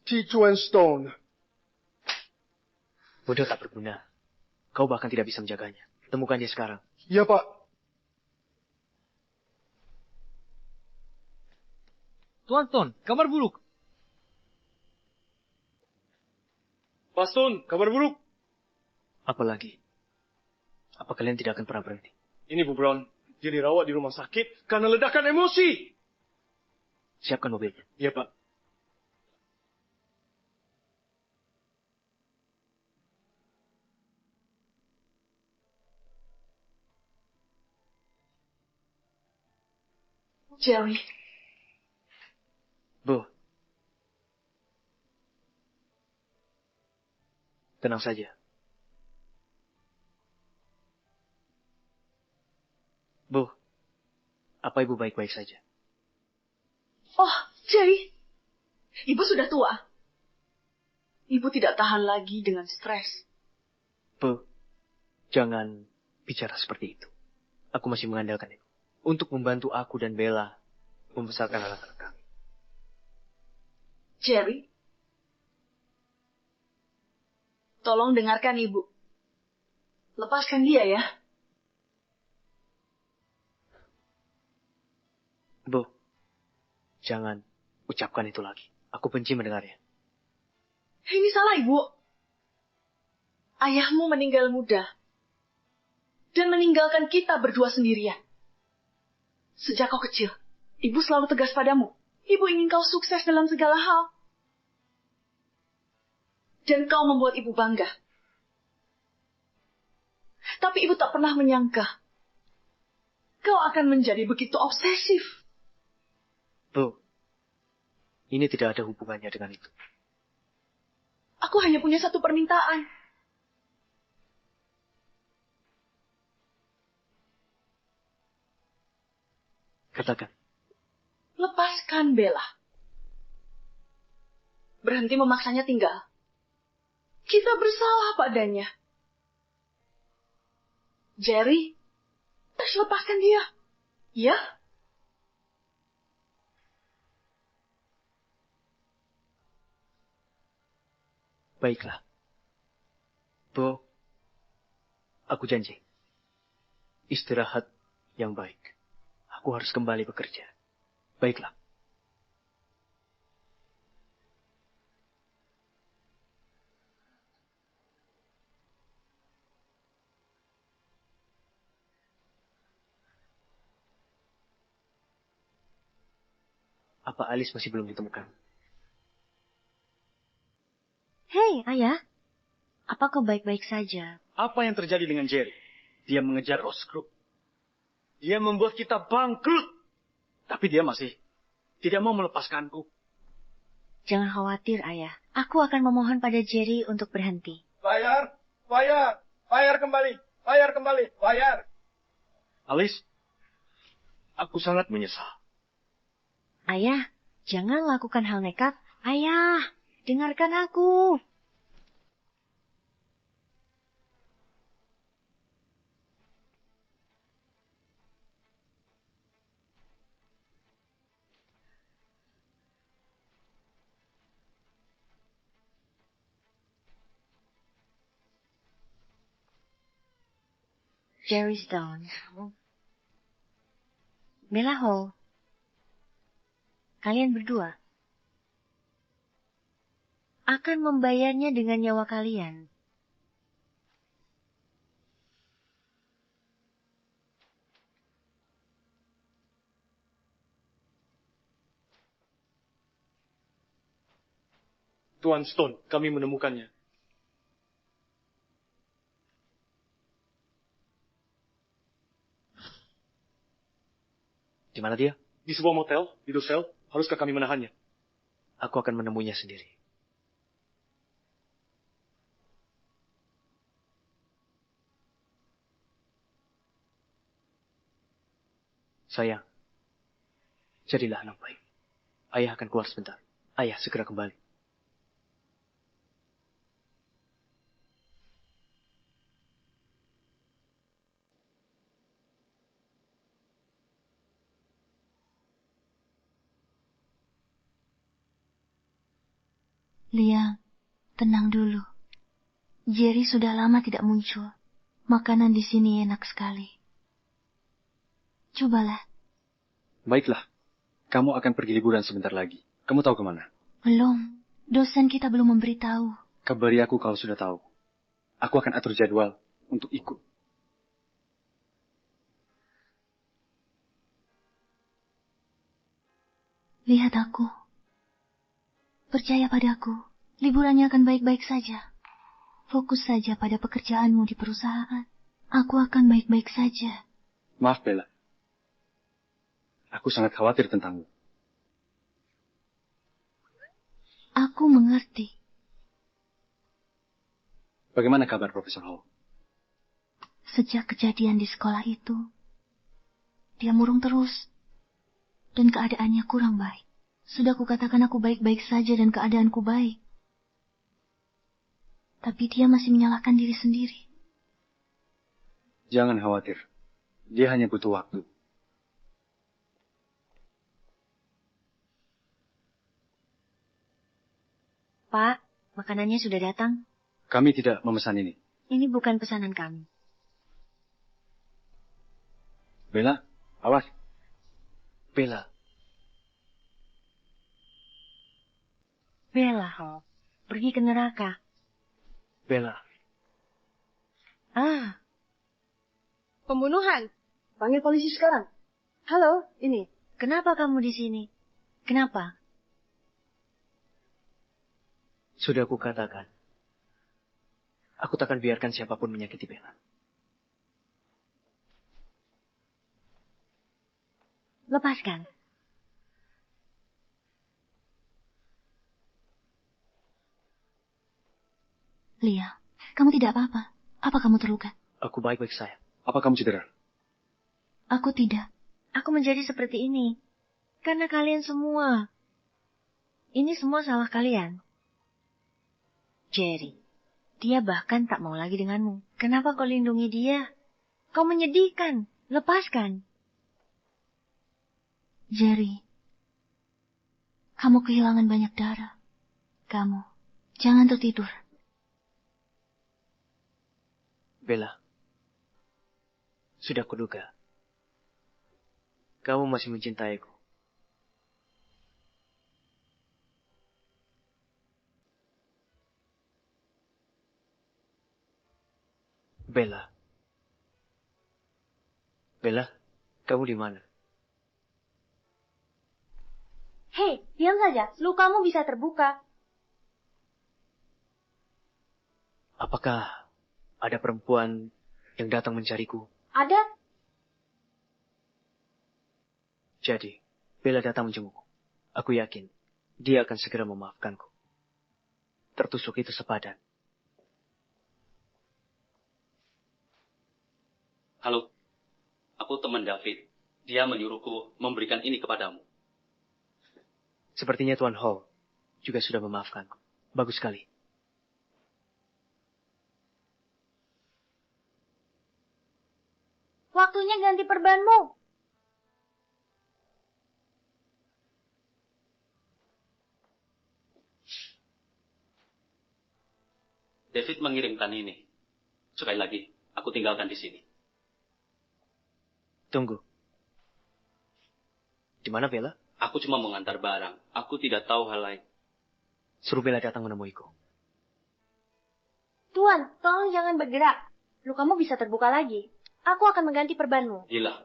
Tuan Stone. Bodoh tak berguna. Kau bahkan tidak bisa menjaganya. Temukan dia sekarang. Ya, Pak. Tuan Stone, kabar buruk. Pak Stone, kabar buruk. Apa lagi? Apa kalian tidak akan pernah berhenti? Ini Bu Brown, dia dirawat di rumah sakit karena ledakan emosi. Siapkan mobilnya. Iya, Pak. Jerry. Bu. Tenang saja. Bu. Apa ibu baik-baik saja? Oh, Jerry. Ibu sudah tua. Ibu tidak tahan lagi dengan stres. Bu. Jangan bicara seperti itu. Aku masih mengandalkan ibu untuk membantu aku dan Bella membesarkan anak-anak kami. Jerry, tolong dengarkan ibu. Lepaskan dia ya. Bu, jangan ucapkan itu lagi. Aku benci mendengarnya. Ini salah, Ibu. Ayahmu meninggal muda. Dan meninggalkan kita berdua sendirian. Sejak kau kecil, Ibu selalu tegas padamu. Ibu ingin kau sukses dalam segala hal. Dan kau membuat Ibu bangga. Tapi Ibu tak pernah menyangka kau akan menjadi begitu obsesif. Bu, ini tidak ada hubungannya dengan itu. Aku hanya punya satu permintaan. Katakan. Lepaskan Bella. Berhenti memaksanya tinggal. Kita bersalah padanya. Jerry, lepaskan dia. Ya? Baiklah. Bu, aku janji. Istirahat yang baik. Aku harus kembali bekerja. Baiklah. Apa Alice masih belum ditemukan? Hei, Ayah. Apa kau baik-baik saja? Apa yang terjadi dengan Jerry? Dia mengejar Rose Group. Dia membuat kita bangkrut. Tapi dia masih tidak mau melepaskanku. Jangan khawatir, Ayah. Aku akan memohon pada Jerry untuk berhenti. Bayar kembali, bayar. Alice, aku sangat menyesal. Ayah, jangan lakukan hal nekat. Ayah, dengarkan aku. Jerry Stone. Bella Hall. Kalian berdua akan membayarnya dengan nyawa kalian. Tuan Stone, kami menemukannya. Di mana dia? Di sebuah motel, di Dosel. Haruskah kami menahannya? Aku akan menemuinya sendiri. Sayang, jadilah anak baik. Ayah akan keluar sebentar. Ayah segera kembali. Liang, tenang dulu. Jerry sudah lama tidak muncul. Makanan di sini enak sekali. Cobalah. Baiklah, kamu akan pergi liburan sebentar lagi. Kamu tahu kemana? Belum. Dosen kita belum memberitahu. Kabari aku kalau sudah tahu. Aku akan atur jadwal untuk ikut. Lihat aku. Percaya padaku, liburannya akan baik-baik saja. Fokus saja pada pekerjaanmu di perusahaan. Aku akan baik-baik saja. Maaf, Bella. Aku sangat khawatir tentangmu. Aku mengerti. Bagaimana kabar Profesor Hall? Sejak kejadian di sekolah itu, dia murung terus. Dan keadaannya kurang baik. Sudah kukatakan aku baik-baik saja dan keadaanku baik. Tapi dia masih menyalahkan diri sendiri. Jangan khawatir. Dia hanya butuh waktu. Pak, makanannya sudah datang. Kami tidak memesan ini. Ini bukan pesanan kami. Bella, awas. Bella. Bella, pergi ke neraka. Bella. Ah. Pembunuhan. Panggil polisi sekarang. Halo, ini. Kenapa kamu di sini? Kenapa? Sudah aku katakan. Aku takkan biarkan siapapun menyakiti Bella. Lepaskan. Lia, kamu tidak apa-apa. Apa kamu terluka? Aku baik-baik saja. Apa kamu cedera? Aku tidak. Aku menjadi seperti ini. Karena kalian semua. Ini semua salah kalian. Jerry, dia bahkan tak mau lagi denganmu. Kenapa kau lindungi dia? Kau menyedihkan. Lepaskan. Jerry, kamu kehilangan banyak darah. Kamu, jangan tertidur. Bella, sudah kuduga. Kamu masih mencintaiku. Bella. Bella, kamu di mana? Hei, diam saja. Lukamu bisa terbuka. Apakah ada perempuan yang datang mencariku? Ada? Jadi, Bella datang menjengukku. Aku yakin dia akan segera memaafkanku. Tertusuk itu sepadan. Halo, aku teman David. Dia menyuruhku memberikan ini kepadamu. Sepertinya Tuan Hall juga sudah memaafkanku. Bagus sekali. Waktunya ganti perbanmu. David mengirimkan ini. Sekali lagi, aku tinggalkan di sini. Tunggu. Di mana Bella? Aku cuma mengantar barang. Aku tidak tahu hal lain. Suruh Bella datang menemuiku. Tuan, tolong jangan bergerak. Lukamu bisa terbuka lagi. Aku akan mengganti perbanmu. Gila.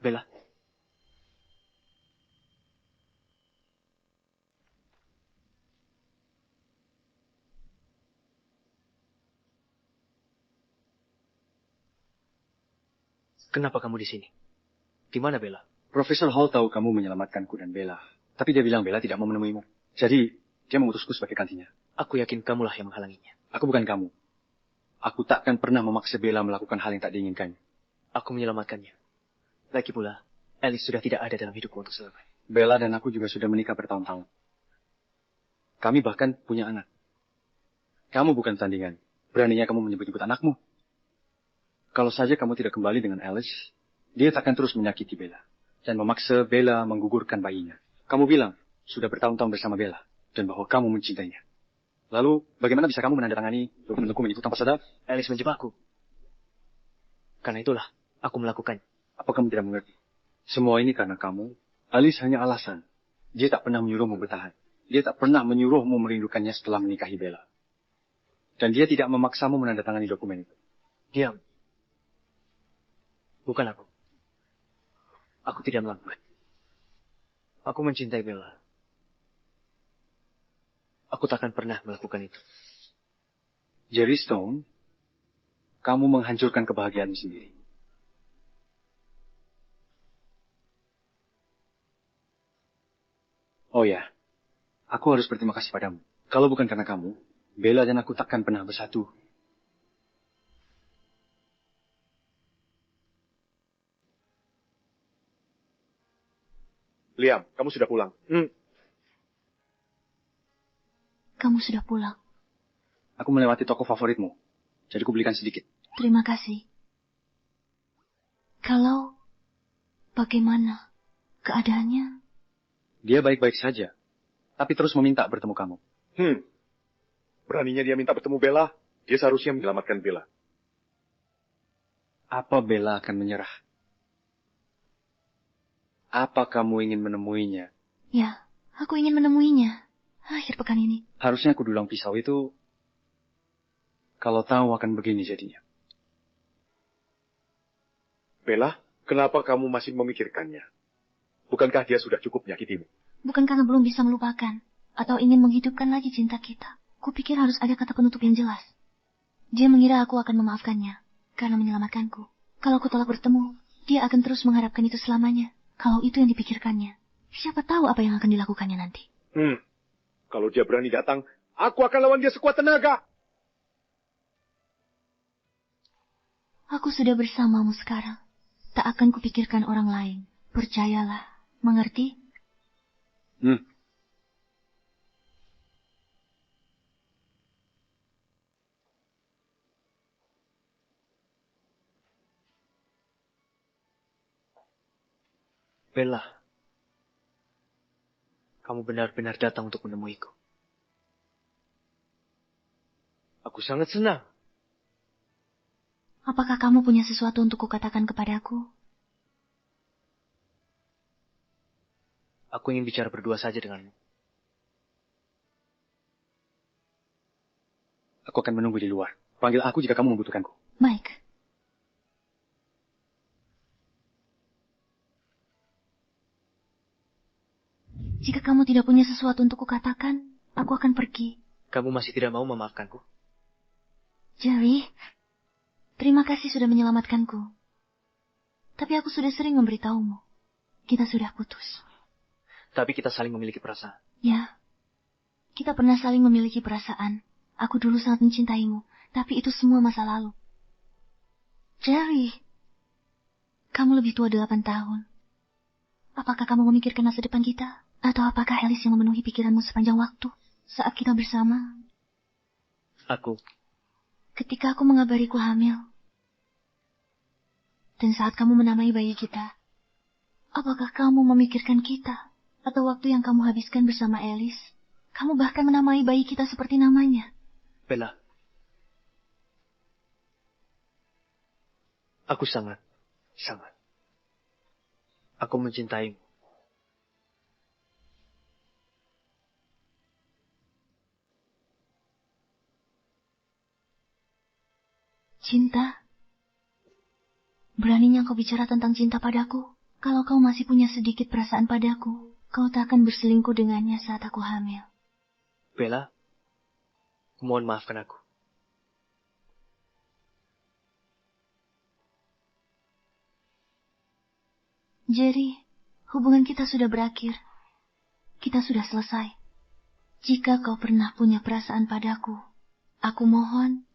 Bella. Kenapa kamu di sini? Di mana Bella? Profesor Hall tahu kamu menyelamatkanku dan Bella. Tapi dia bilang Bella tidak mau menemuimu. Jadi, dia mengutusku sebagai gantinya. Aku yakin kamulah yang menghalanginya. Aku bukan kamu. Aku takkan pernah memaksa Bella melakukan hal yang tak diinginkannya. Aku menyelamatkannya. Lagi pula, Alice sudah tidak ada dalam hidupku untuk selama. Bella dan aku juga sudah menikah bertahun-tahun. Kami bahkan punya anak. Kamu bukan tandingan. Beraninya kamu menyebut-nyebut anakmu. Kalau saja kamu tidak kembali dengan Alice, dia takkan terus menyakiti Bella. Dan memaksa Bella menggugurkan bayinya. Kamu bilang, sudah bertahun-tahun bersama Bella. Dan bahwa kamu mencintainya. Lalu, bagaimana bisa kamu menandatangani dokumen itu tanpa sadar? Alice menjebakku. Karena itulah, aku melakukannya. Apa kamu tidak mengerti? Semua ini karena kamu. Alice hanya alasan. Dia tak pernah menyuruhmu bertahan. Dia tak pernah menyuruhmu merindukannya setelah menikahi Bella. Dan dia tidak memaksamu menandatangani dokumen itu. Diam. Bukan aku. Aku tidak melakukan. Aku mencintai Bella. Aku takkan pernah melakukan itu. Jerry Stone, kamu menghancurkan kebahagiaanmu sendiri. Oh ya, aku harus berterima kasih padamu. Kalau bukan karena kamu, Bella dan aku takkan pernah bersatu. Liam, kamu sudah pulang. Kamu sudah pulang. Aku melewati toko favoritmu, jadi aku belikan sedikit. Terima kasih. Kalau bagaimana keadaannya? Dia baik-baik saja, tapi terus meminta bertemu kamu. Beraninya dia minta bertemu Bella? Dia seharusnya menyelamatkan Bella. Apa Bella akan menyerah? Apa kamu ingin menemuinya? Ya, aku ingin menemuinya. Akhir pekan ini. Harusnya aku dulang pisau itu, kalau tahu akan begini jadinya. Bella, kenapa kamu masih memikirkannya? Bukankah dia sudah cukup menyakitimu? Bukan karena belum bisa melupakan, atau ingin menghidupkan lagi cinta kita. Kupikir harus ada kata penutup yang jelas. Dia mengira aku akan memaafkannya, karena menyelamatkanku. Kalau aku telah bertemu, dia akan terus mengharapkan itu selamanya. Kalau itu yang dipikirkannya, siapa tahu apa yang akan dilakukannya nanti. Kalau dia berani datang, aku akan lawan dia sekuat tenaga. Aku sudah bersamamu sekarang. Tak akan kupikirkan orang lain. Percayalah. Mengerti? Bella, kamu benar-benar datang untuk menemuiku. Aku sangat senang. Apakah kamu punya sesuatu untuk kukatakan kepadaku? Aku ingin bicara berdua saja denganmu. Aku akan menunggu di luar. Panggil aku jika kamu membutuhkanku. Baik. Jika kamu tidak punya sesuatu untuk kukatakan, aku akan pergi. Kamu masih tidak mau memaafkanku? Jerry, terima kasih sudah menyelamatkanku. Tapi aku sudah sering memberitahumu. Kita sudah putus. Tapi kita saling memiliki perasaan. Ya, kita pernah saling memiliki perasaan. Aku dulu sangat mencintaimu, tapi itu semua masa lalu. Jerry, kamu lebih tua 8 tahun. Apakah kamu memikirkan masa depan kita? Atau apakah Alice yang memenuhi pikiranmu sepanjang waktu saat kita bersama? Aku. Ketika aku mengabariku hamil. Dan saat kamu menamai bayi kita. Apakah kamu memikirkan kita? Atau waktu yang kamu habiskan bersama Alice? Kamu bahkan menamai bayi kita seperti namanya. Bella. Aku sangat. Aku mencintaimu. Cinta? Beraninya kau bicara tentang cinta padaku? Kalau kau masih punya sedikit perasaan padaku, kau tak akan berselingkuh dengannya saat aku hamil. Bella, mohon maafkan aku. Jerry, hubungan kita sudah berakhir. Kita sudah selesai. Jika kau pernah punya perasaan padaku, aku mohon,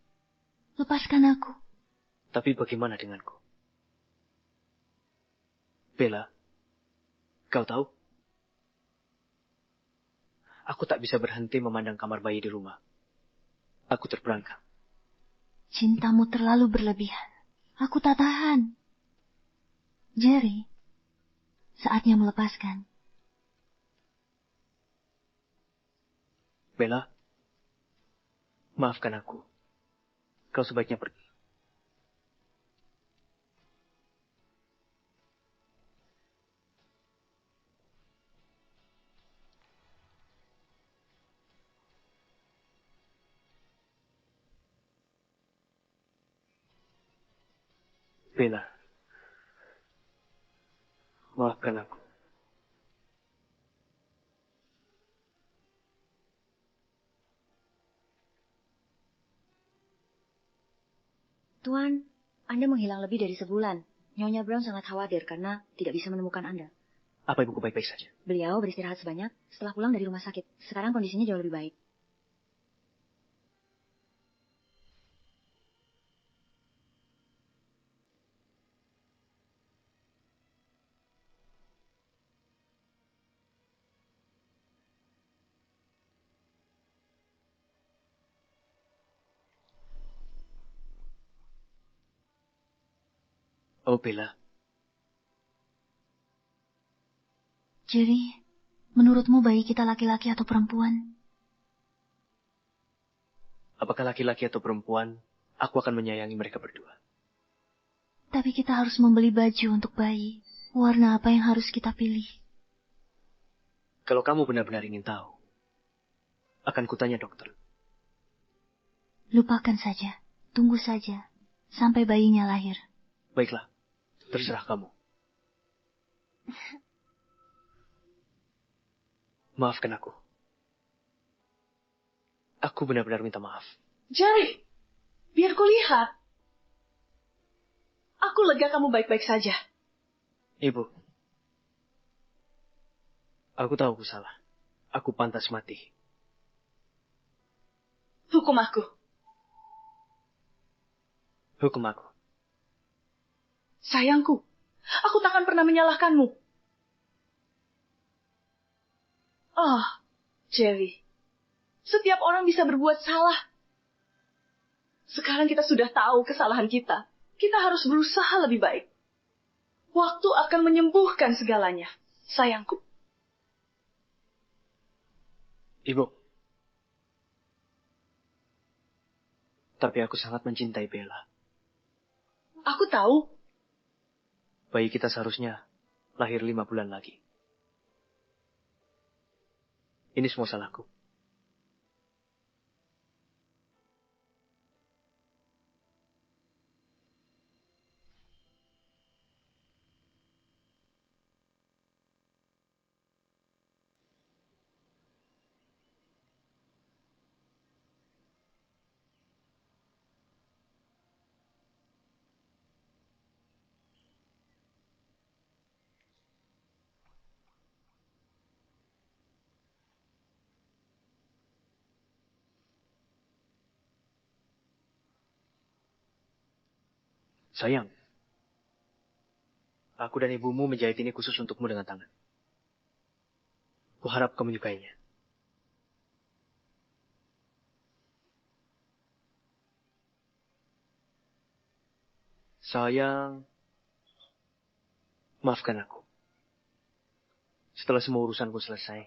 lepaskan aku. Tapi bagaimana denganku? Bella, kau tahu? Aku tak bisa berhenti memandang kamar bayi di rumah. Aku terperangkap. Cintamu terlalu berlebihan. Aku tak tahan. Jerry, saatnya melepaskan. Bella, maafkan aku. Kau sebaiknya pergi. Bella, maafkan aku. Tuan, Anda menghilang lebih dari sebulan. Nyonya Brown sangat khawatir karena tidak bisa menemukan Anda. Apa ibuku baik-baik saja? Beliau beristirahat sebanyak setelah pulang dari rumah sakit. Sekarang kondisinya jauh lebih baik. Oh, Bella. Jerry, menurutmu bayi kita laki-laki atau perempuan? Apakah laki-laki atau perempuan, aku akan menyayangi mereka berdua. Tapi kita harus membeli baju untuk bayi. Warna apa yang harus kita pilih? Kalau kamu benar-benar ingin tahu, akan kutanya dokter. Lupakan saja. Tunggu saja. Sampai bayinya lahir. Baiklah. Terserah kamu. Maafkan aku. Aku benar-benar minta maaf. Jerry, biar kulihat. Aku lega kamu baik-baik saja. Ibu. Aku tahu aku salah. Aku pantas mati. Hukum aku. Hukum aku. Sayangku, aku takkan pernah menyalahkanmu. Oh, Jerry. Setiap orang bisa berbuat salah. Sekarang kita sudah tahu kesalahan kita. Kita harus berusaha lebih baik. Waktu akan menyembuhkan segalanya, sayangku. Ibu. Tapi aku sangat mencintai Bella. Aku tahu. Bayi kita seharusnya lahir 5 bulan lagi. Ini semua salahku. Sayang, aku dan ibumu menjahit ini khusus untukmu dengan tangan. Kuharap kamu menyukainya. Sayang, maafkan aku. Setelah semua urusanku selesai,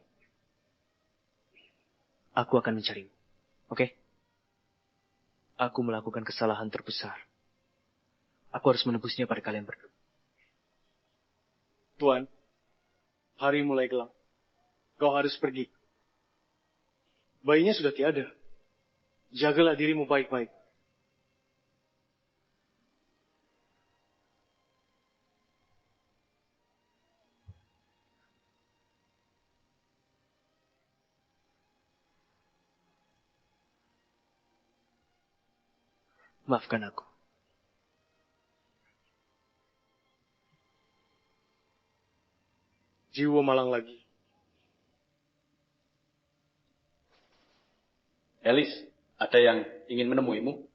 aku akan mencarimu. Oke? Aku melakukan kesalahan terbesar. Aku harus menebusnya pada kalian berdua. Tuan, hari mulai gelap. Kau harus pergi. Bayinya sudah tiada. Jagalah dirimu baik-baik. Maafkan aku. Jiwa malang lagi. Alice, ada yang ingin menemuimu?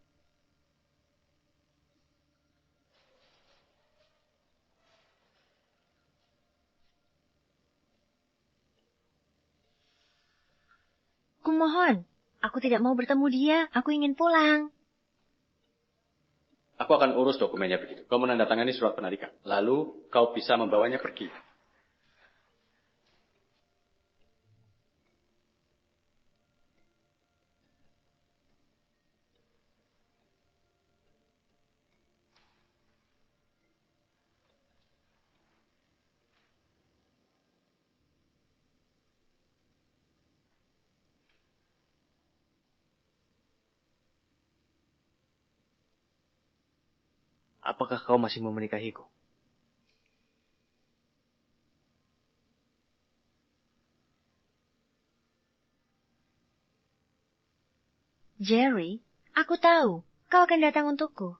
Kumohon, aku tidak mau bertemu dia. Aku ingin pulang. Aku akan urus dokumennya begitu. Kau menandatangani surat penarikan. Lalu kau bisa membawanya pergi. Apakah kau masih mau menikahiku? Jerry, aku tahu kau akan datang untukku.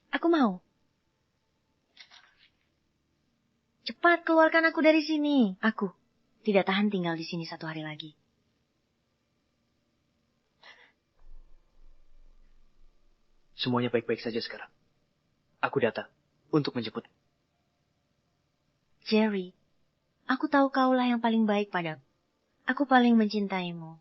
Aku mau. Cepat keluarkan aku dari sini. Aku tidak tahan tinggal di sini 1 hari lagi. Semuanya baik-baik saja sekarang. Aku datang untuk menjemput. Jerry, aku tahu kaulah yang paling baik padaku. Aku paling mencintaimu.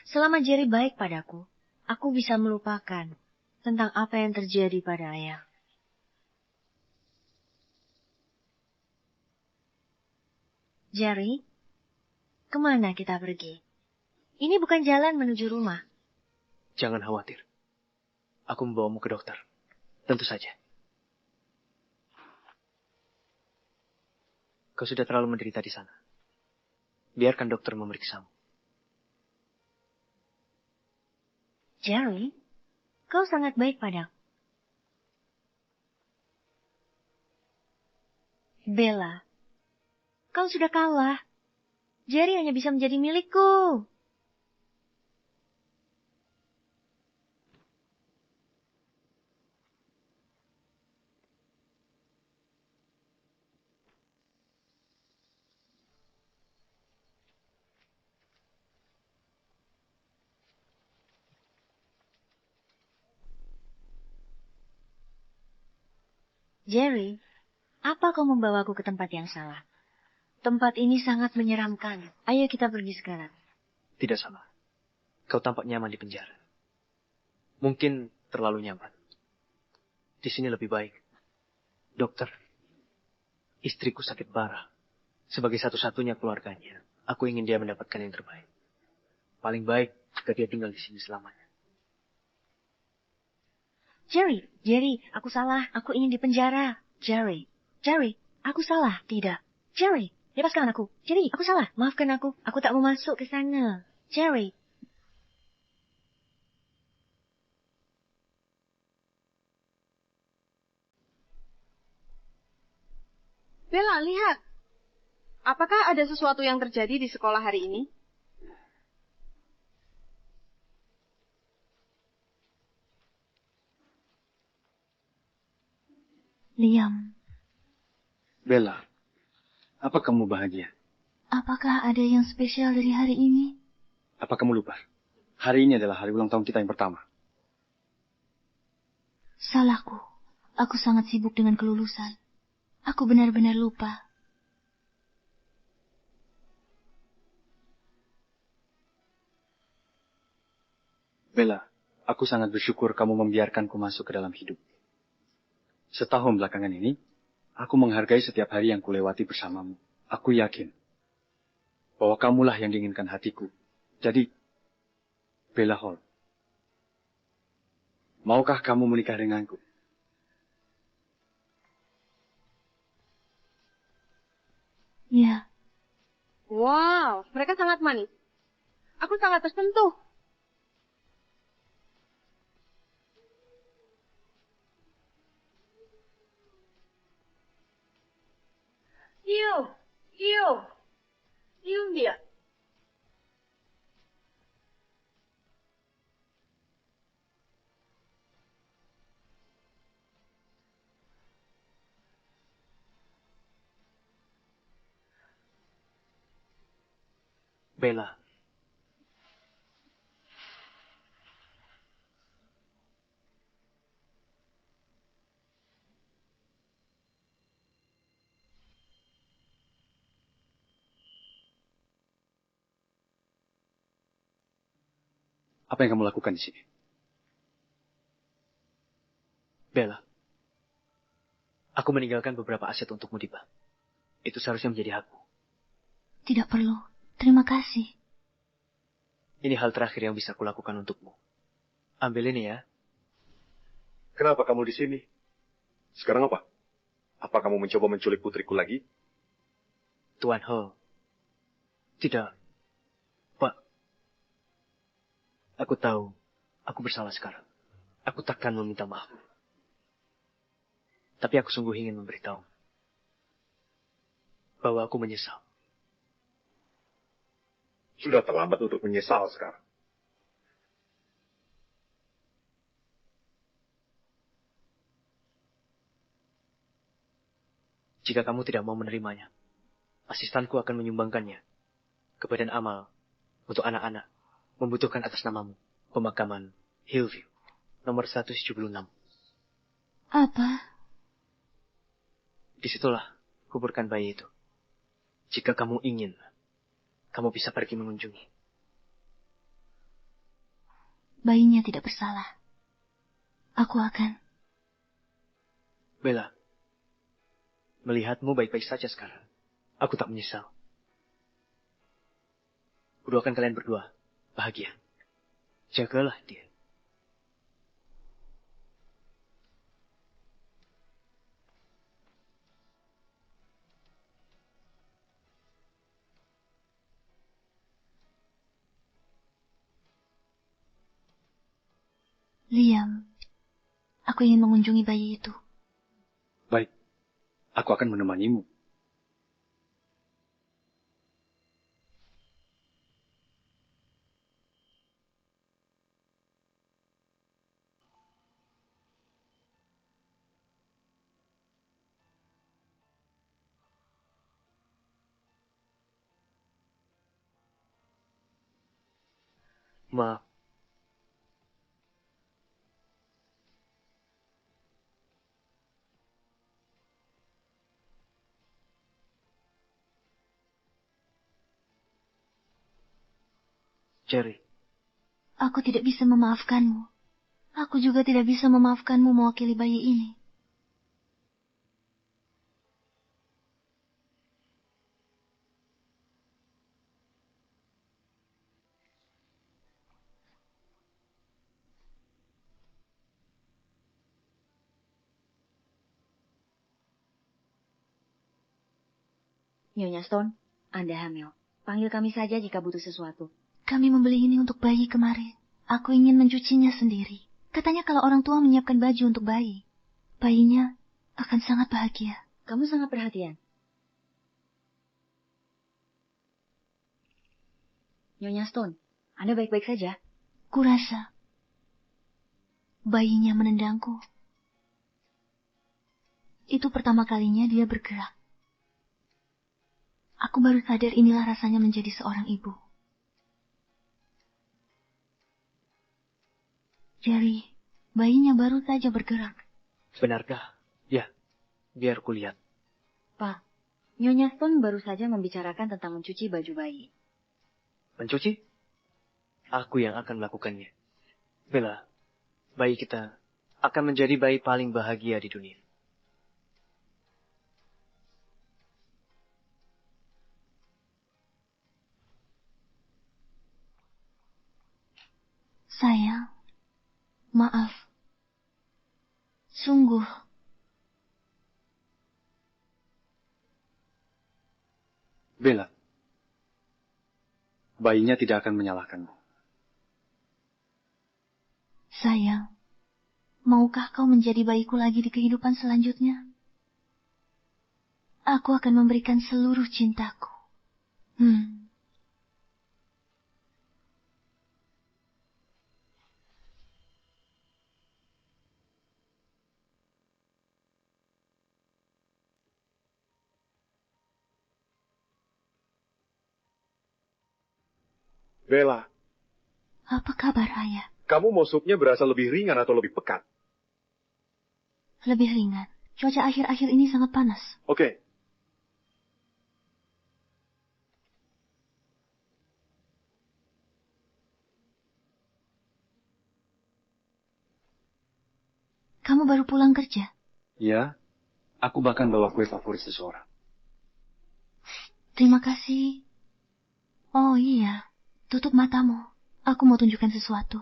Selama Jerry baik padaku, aku bisa melupakan. tentang apa yang terjadi pada ayah. Jerry, kemana kita pergi? Ini bukan jalan menuju rumah. Jangan khawatir. Aku membawamu ke dokter. Tentu saja. Kau sudah terlalu menderita di sana. Biarkan dokter memeriksamu. Jerry, kau sangat baik padaku. Bella, kau sudah kalah. Jerry hanya bisa menjadi milikku. Jerry, apa kau membawaku ke tempat yang salah? Tempat ini sangat menyeramkan. Ayo kita pergi sekarang. Tidak salah. Kau tampak nyaman di penjara. Mungkin terlalu nyaman. Di sini lebih baik. Dokter, istriku sakit parah. Sebagai satu-satunya keluarganya, aku ingin dia mendapatkan yang terbaik. Paling baik jika dia tinggal di sini selamanya. Jerry, aku salah. Aku ingin di penjara. Jerry, aku salah. Tidak. Jerry, lepaskan aku. Jerry, aku salah. Maafkan aku. Aku tak mau masuk ke sana. Jerry. Bella, lihat. Apakah ada sesuatu yang terjadi di sekolah hari ini? Liam. Bella, apa kamu bahagia? Apakah ada yang spesial dari hari ini? Apa kamu lupa? Hari ini adalah hari ulang tahun kita yang pertama. Salahku. Aku sangat sibuk dengan kelulusan. Aku benar-benar lupa. Bella, aku sangat bersyukur kamu membiarkanku masuk ke dalam hidup. Setahun belakangan ini, aku menghargai setiap hari yang kulewati bersamamu. Aku yakin bahwa kamulah yang diinginkan hatiku. Jadi, Bella Hall, maukah kamu menikah denganku? Ya. Wow, mereka sangat manis. Aku sangat tersentuh. Cium dia. Bella. Apa yang kamu lakukan di sini? Bella. Aku meninggalkan beberapa aset untukmu di bank. Itu seharusnya menjadi hakku. Tidak perlu. Terima kasih. Ini hal terakhir yang bisa kulakukan untukmu. Ambil ini ya. Kenapa kamu di sini? Sekarang apa? Apa kamu mencoba menculik putriku lagi? Tuan Ho. Tidak. Pak. Aku tahu. Aku bersalah sekarang. Aku takkan meminta maaf. Tapi aku sungguh ingin memberitahu bahwa aku menyesal. Sudah terlambat untuk menyesal sekarang. Jika kamu tidak mau menerimanya, asistanku akan menyumbangkannya ke Badan Amal untuk anak-anak membutuhkan atas namamu. Pemakaman Hillview, nomor 176. Apa? Disitulah kuburkan bayi itu. Jika kamu ingin, kamu bisa pergi mengunjungi. Bayinya tidak bersalah. Aku akan. Bella, melihatmu baik-baik saja sekarang. Aku tak menyesal. Kudoakan kalian berdua bahagia. Jagalah dia. Liam, aku ingin mengunjungi bayi itu. Baik, aku akan menemanimu. Maaf. Jerry. Aku tidak bisa memaafkanmu. Aku juga tidak bisa memaafkanmu mewakili bayi ini. Nyonya Stone, Anda hamil. Panggil kami saja jika butuh sesuatu. Kami membeli ini untuk bayi kemarin. Aku ingin mencucinya sendiri. Katanya kalau orang tua menyiapkan baju untuk bayi, bayinya akan sangat bahagia. Kamu sangat perhatian. Nyonya Stone, Anda baik-baik saja? Kurasa bayinya menendangku. Itu pertama kalinya dia bergerak. Aku baru sadar inilah rasanya menjadi seorang ibu. Jerry, bayinya baru saja bergerak. Benarkah? Ya, biar kulihat. Pak, Nyonya Stone baru saja membicarakan tentang mencuci baju bayi. Mencuci? Aku yang akan melakukannya. Bella, bayi kita akan menjadi bayi paling bahagia di dunia. Sayang, maaf. Sungguh. Bella, bayinya tidak akan menyalahkanmu. Sayang, maukah kau menjadi bayiku lagi di kehidupan selanjutnya? Aku akan memberikan seluruh cintaku. Bella. Apa kabar, Ayah? Kamu mau supnya berasa lebih ringan atau lebih pekat? Lebih ringan. Cuaca akhir-akhir ini sangat panas. Oke. Kamu baru pulang kerja? Ya, aku bahkan bawa kue favorit seseorang. Terima kasih. Oh iya, tutup matamu. Aku mau tunjukkan sesuatu.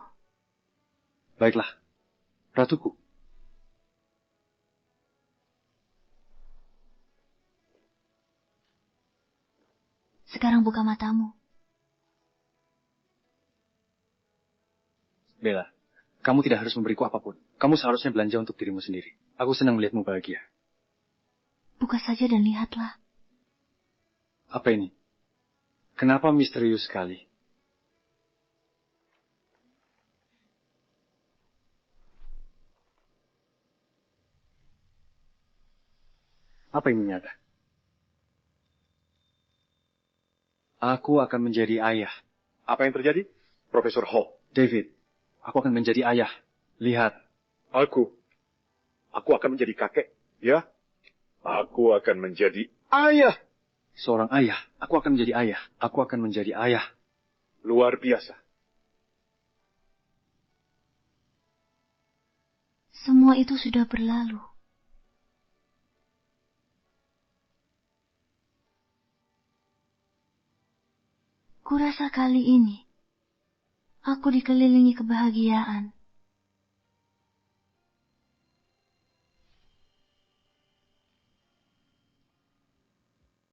Baiklah, ratuku. Sekarang buka matamu. Bella, kamu tidak harus memberiku apapun. Kamu seharusnya belanja untuk dirimu sendiri. Aku senang melihatmu bahagia. Buka saja dan lihatlah. Apa ini? Kenapa misterius sekali? Apa ini nyata? Aku akan menjadi ayah. Apa yang terjadi? Profesor Hall. David, aku akan menjadi ayah. Lihat. Aku akan menjadi kakek. Ya? Aku akan menjadi ayah. Seorang ayah. Aku akan menjadi ayah. Aku akan menjadi ayah. Luar biasa. Semua itu sudah berlalu. Kurasa kali ini, aku dikelilingi kebahagiaan.